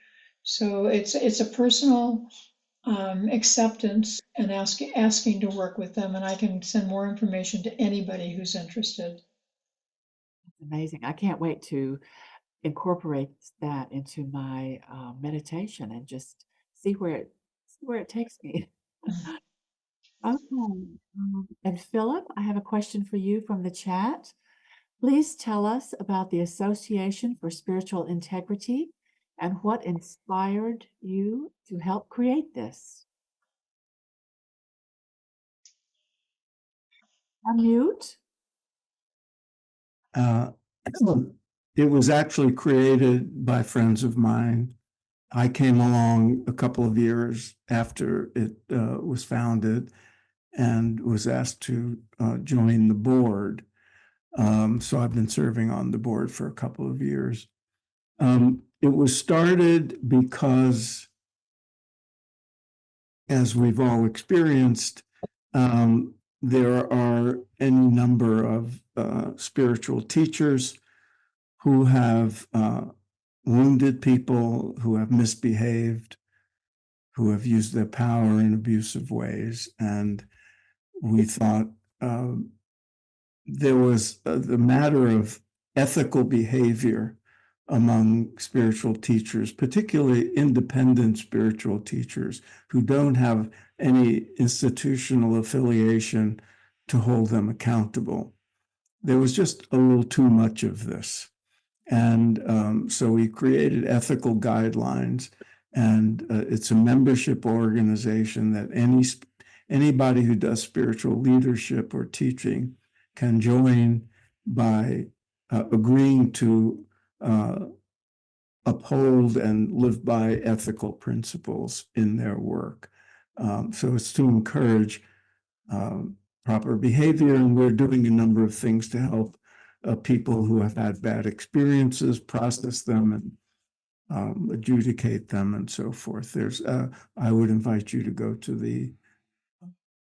So it's a personal acceptance and asking to work with them, and I can send more information to anybody who's interested. amazing? I can't wait to incorporate that into my meditation and just see where it takes me. Okay. And Philip, I have a question for you from the chat. Please tell us about the Association for Spiritual Integrity and what inspired you to help create this. Unmute. It was actually created by friends of mine. I came along a couple of years after it was founded and was asked to join the board. So I've been serving on the board for a couple of years. It was started because, as we've all experienced, there are any number of spiritual teachers who have wounded people, who have misbehaved, who have used their power in abusive ways. And we thought there was the matter of ethical behavior among spiritual teachers, particularly independent spiritual teachers who don't have any institutional affiliation to hold them accountable. There was just a little too much of this. And so we created ethical guidelines, and it's a membership organization that anybody who does spiritual leadership or teaching can join by agreeing to uphold and live by ethical principles in their work. So it's to encourage proper behavior, and we're doing a number of things to help people who have had bad experiences process them and adjudicate them and so forth. I would invite you to go to the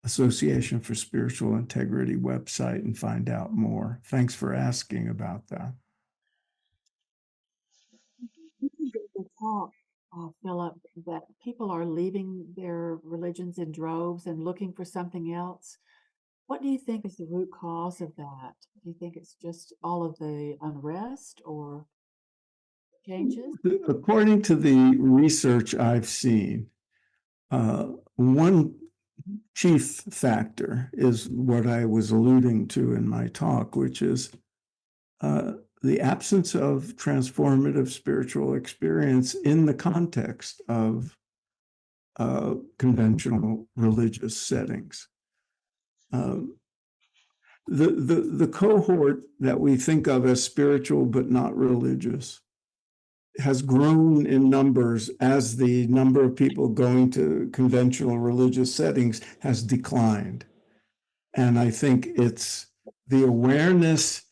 Association for Spiritual Integrity website and find out more. Thanks for asking about that. The talk, Philip, that people are leaving their religions in droves and looking for something else. What do you think is the root cause of that? Do you think it's just all of the unrest or changes? According to the research I've seen, one chief factor is what I was alluding to in my talk, which is the absence of transformative spiritual experience in the context of conventional religious settings. The cohort that we think of as spiritual but not religious has grown in numbers as the number of people going to conventional religious settings has declined. And I think it's the awareness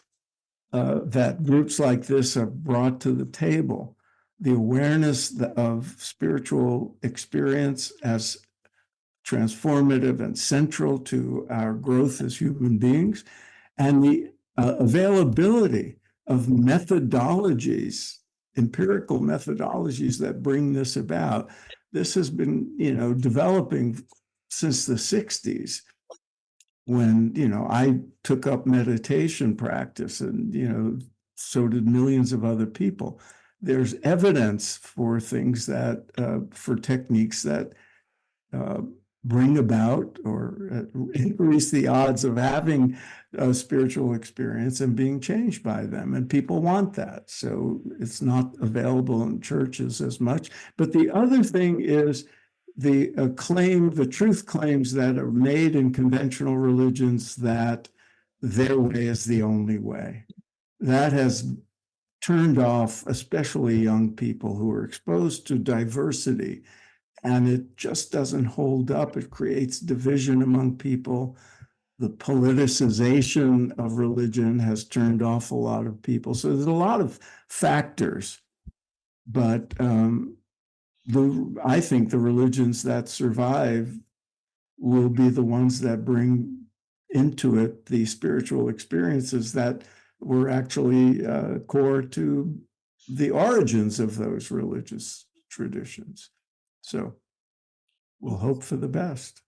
that groups like this have brought to the table, the awareness of spiritual experience as transformative and central to our growth as human beings, and the availability of methodologies, empirical methodologies that bring this about. This has been, developing since the 60s, when, I took up meditation practice, and, so did millions of other people. There's evidence for things that, for techniques that bring about or increase the odds of having a spiritual experience and being changed by them. And people want that. So it's not available in churches as much. But the other thing is the truth claims that are made in conventional religions that their way is the only way. That has turned off especially young people who are exposed to diversity, and it just doesn't hold up. It creates division among people. The politicization of religion has turned off a lot of people. So there's a lot of factors, but I think the religions that survive will be the ones that bring into it the spiritual experiences that were actually core to the origins of those religious traditions. So we'll hope for the best.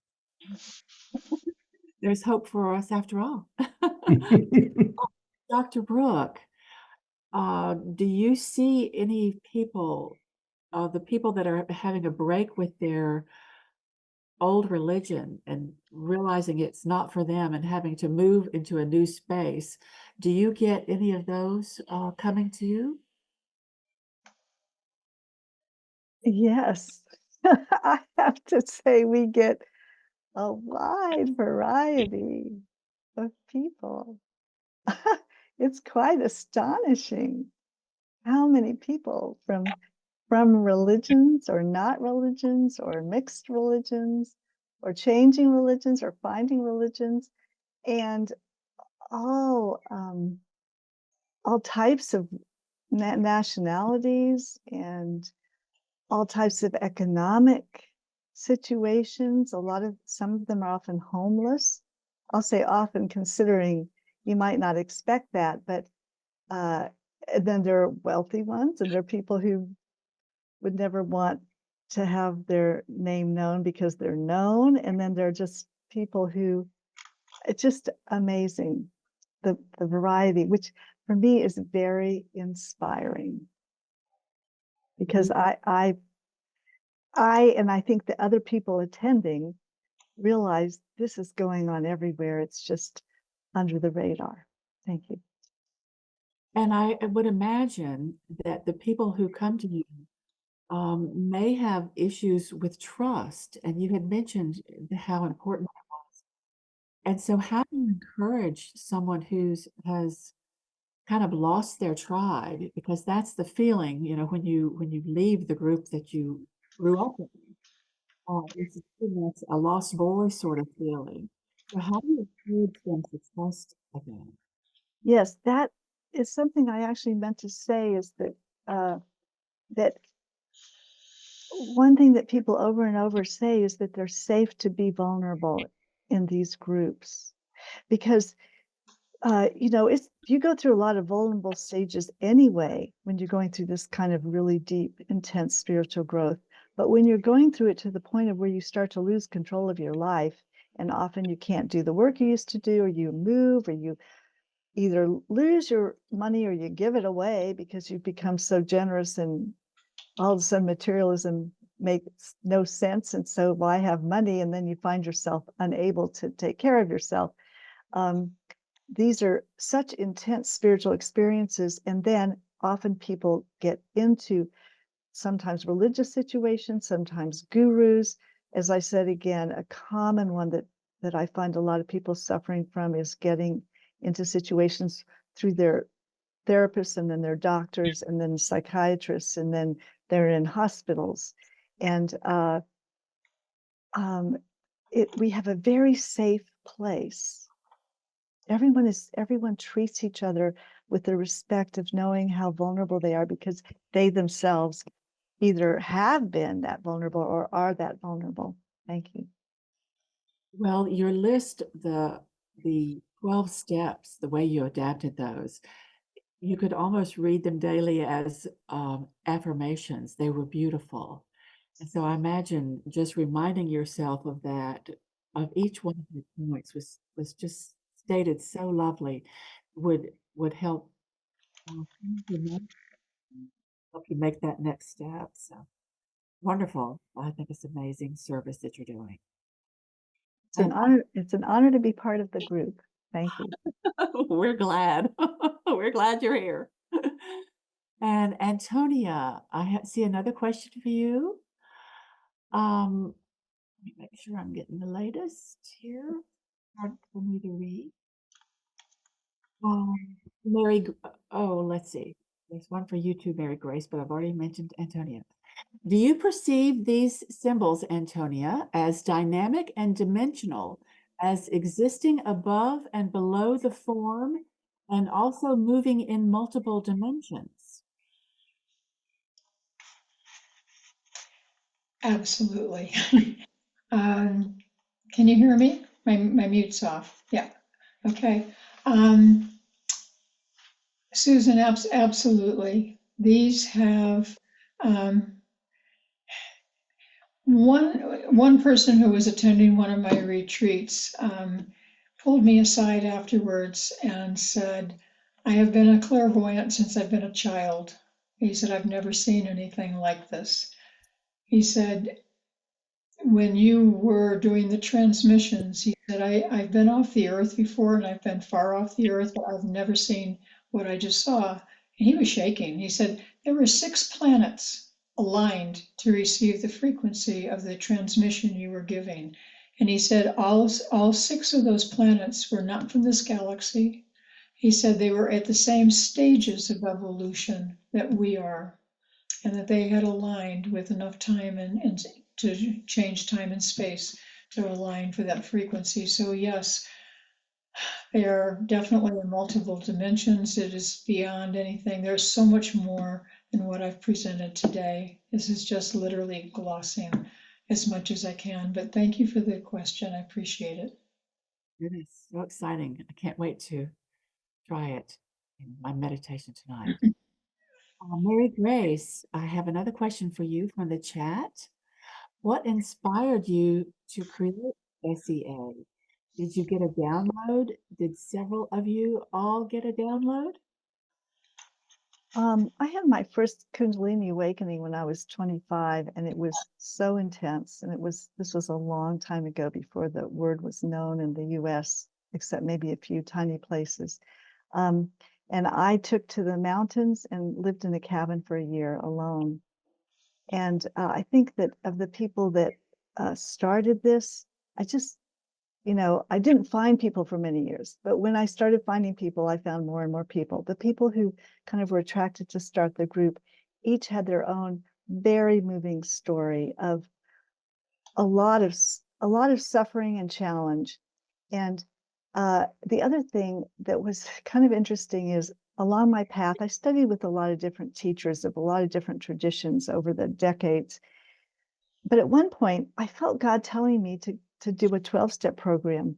There's hope for us after all. Dr. Brook, do you see any people, the people that are having a break with their old religion and realizing it's not for them and having to move into a new space, do you get any of those coming to you? Yes, I have to say we get a wide variety of people. It's quite astonishing how many people from religions or not religions or mixed religions or changing religions or finding religions, and all types of nationalities and all types of economic situations. Some of them are often homeless. I'll say often, considering you might not expect that, but then there are wealthy ones, and there are people who would never want to have their name known because they're known. And then there are just people who, it's just amazing. the variety, which for me is very inspiring, because I and I think the other people attending realize this is going on everywhere. It's just under the radar. Thank you. And I would imagine that the people who come to you may have issues with trust, and you had mentioned how important that was. And so, how do you encourage someone has kind of lost their tribe? Because that's the feeling, when you leave the group that you grew up with. It's a lost boy sort of feeling. So, how do you encourage them to trust again? Yes, that is something I actually meant to say, is that that one thing that people over and over say is that they're safe to be vulnerable in these groups, because it's, you go through a lot of vulnerable stages anyway when you're going through this kind of really deep, intense spiritual growth. But when you're going through it to the point of where you start to lose control of your life, and often you can't do the work you used to do, or you move, or you either lose your money or you give it away because you've become so generous, and all of a sudden materialism makes no sense. And so why have money? And then you find yourself unable to take care of yourself. These are such intense spiritual experiences. And then often people get into sometimes religious situations, sometimes gurus. As I said, again, a common one that I find a lot of people suffering from is getting into situations through their therapists, and then their doctors, and then psychiatrists, and then they're in hospitals. And we have a very safe place. Everyone treats each other with the respect of knowing how vulnerable they are, because they themselves either have been that vulnerable or are that vulnerable. Thank you. Well, your list, the 12 steps, the way you adapted those, you could almost read them daily as affirmations. They were beautiful. And so I imagine just reminding yourself of that, of each one of your points was just stated so lovely, would help help you make that next step. So wonderful. I think it's amazing service that you're doing. It's an honor to be part of the group. Thank you. We're glad. We're glad you're here. And Antonia, I see another question for you. Let me make sure I'm getting the latest here. Hard for me to read. Mary, let's see. There's one for you too, Mary Grace, but I've already mentioned Antonia. Do you perceive these symbols, Antonia, as dynamic and dimensional, as existing above and below the form, and also moving in multiple dimensions? Absolutely. Can you hear me? My mute's off. Yeah. Okay. Susan, absolutely. These have one person who was attending one of my retreats pulled me aside afterwards and said, "I have been a clairvoyant since I've been a child." He said, "I've never seen anything like this." He said, "When you were doing the transmissions," he said, I've been off the earth before, and I've been far off the earth, but I've never seen what I just saw." And he was shaking. He said, "There were 6 planets aligned to receive the frequency of the transmission you were giving." And he said, all 6 of those planets were not from this galaxy. He said they were at the same stages of evolution that we are, and that they had aligned with enough time and to change time and space to align for that frequency. So yes, they are definitely in multiple dimensions. It is beyond anything. There's so much more than what I've presented today. This is just literally glossing as much as I can, but thank you for the question. I appreciate it. It is so exciting. I can't wait to try it in my meditation tonight. Mary Grace, I have another question for you from the chat. What inspired you to create SEA? Did you get a download? Did several of you all get a download? I had my first Kundalini awakening when I was 25, and it was so intense. And this was a long time ago, before the word was known in the US, except maybe a few tiny places. And I took to the mountains and lived in a cabin for a year alone. And I think that of the people that started this, I just, I didn't find people for many years, but when I started finding people, I found more and more people. The people who kind of were attracted to start the group each had their own very moving story of a lot of suffering and challenge. And the other thing that was kind of interesting is, along my path, I studied with a lot of different teachers of a lot of different traditions over the decades. But at one point, I felt God telling me to do a 12-step program.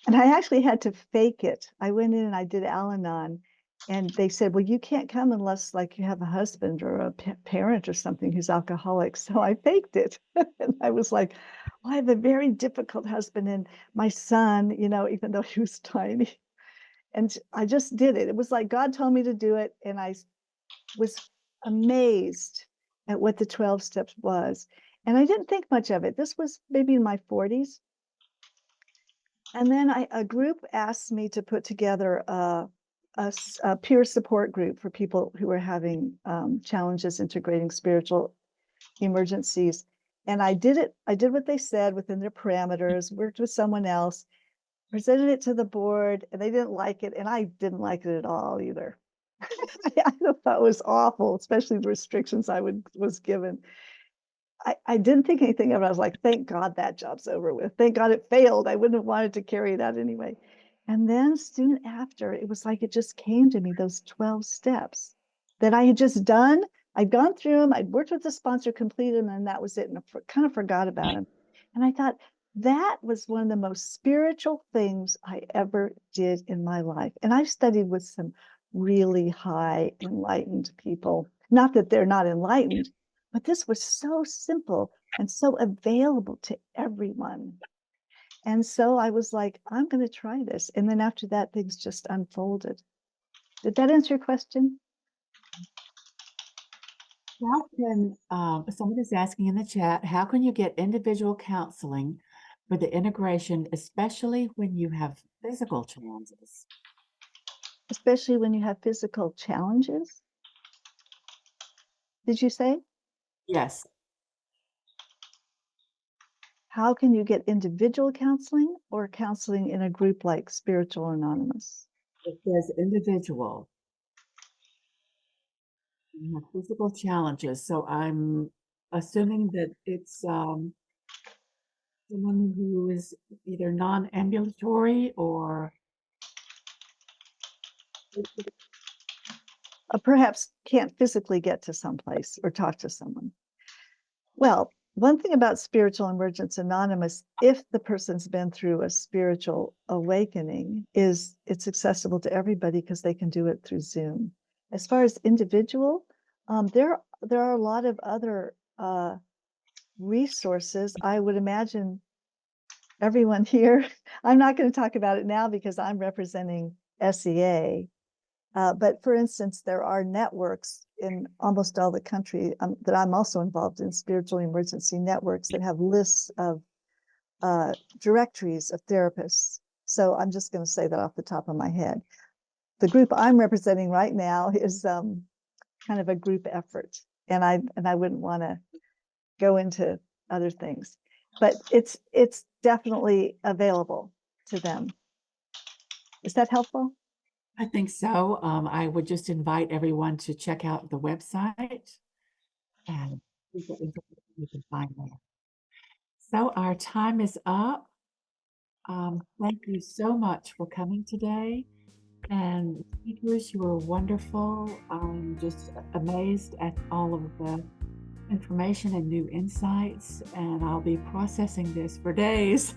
And I actually had to fake it. I went in and I did Al-Anon, and they said, well, you can't come unless like you have a husband or a parent or something who's alcoholic. So I faked it. And I was like, well, I have a very difficult husband, and my son, even though he was tiny. And I just did it. It was like God told me to do it. And I was amazed at what the 12 steps was. And I didn't think much of it. This was maybe in my 40s. And then a group asked me to put together a peer support group for people who were having challenges integrating spiritual emergencies. And I did it. I did what they said within their parameters, worked with someone else, presented it to the board, and they didn't like it. And I didn't like it at all either. I thought it was awful, especially the restrictions I was given. I didn't think anything of it. I was like, thank God that job's over with. Thank God it failed. I wouldn't have wanted to carry that anyway. And then soon after, it was like it just came to me, those 12 steps that I had just done. I'd gone through them. I'd worked with the sponsor, completed them, and that was it. And I kind of forgot about them. And I thought that was one of the most spiritual things I ever did in my life. And I've studied with some really high enlightened people. Not that they're not enlightened, but this was so simple and so available to everyone. And so I was like, I'm going to try this. And then after that, things just unfolded. Did that answer your question? How can, someone is asking in the chat, how can you get individual counseling for the integration, especially when you have physical challenges? Especially when you have physical challenges? Did you say? Yes. How can you get individual counseling or counseling in a group like Spiritual Anonymous? It says individual. You have physical challenges. So I'm assuming that it's someone who is either non-ambulatory or Perhaps can't physically get to someplace or talk to someone. Well, one thing about Spiritual Emergence Anonymous, if the person's been through a spiritual awakening, is it's accessible to everybody because they can do it through Zoom. As far as individual, there are a lot of other resources. I would imagine everyone here, I'm not going to talk about it now because I'm representing SEA. But for instance, there are networks in almost all the country that I'm also involved in, spiritual emergency networks that have lists of directories of therapists. So I'm just going to say that off the top of my head. The group I'm representing right now is kind of a group effort, and I wouldn't want to go into other things, but it's definitely available to them. Is that helpful? I think so. I would just invite everyone to check out the website and see what information you can find there. So our time is up. Thank you so much for coming today. And speakers, you were wonderful. I'm just amazed at all of the information and new insights, and I'll be processing this for days.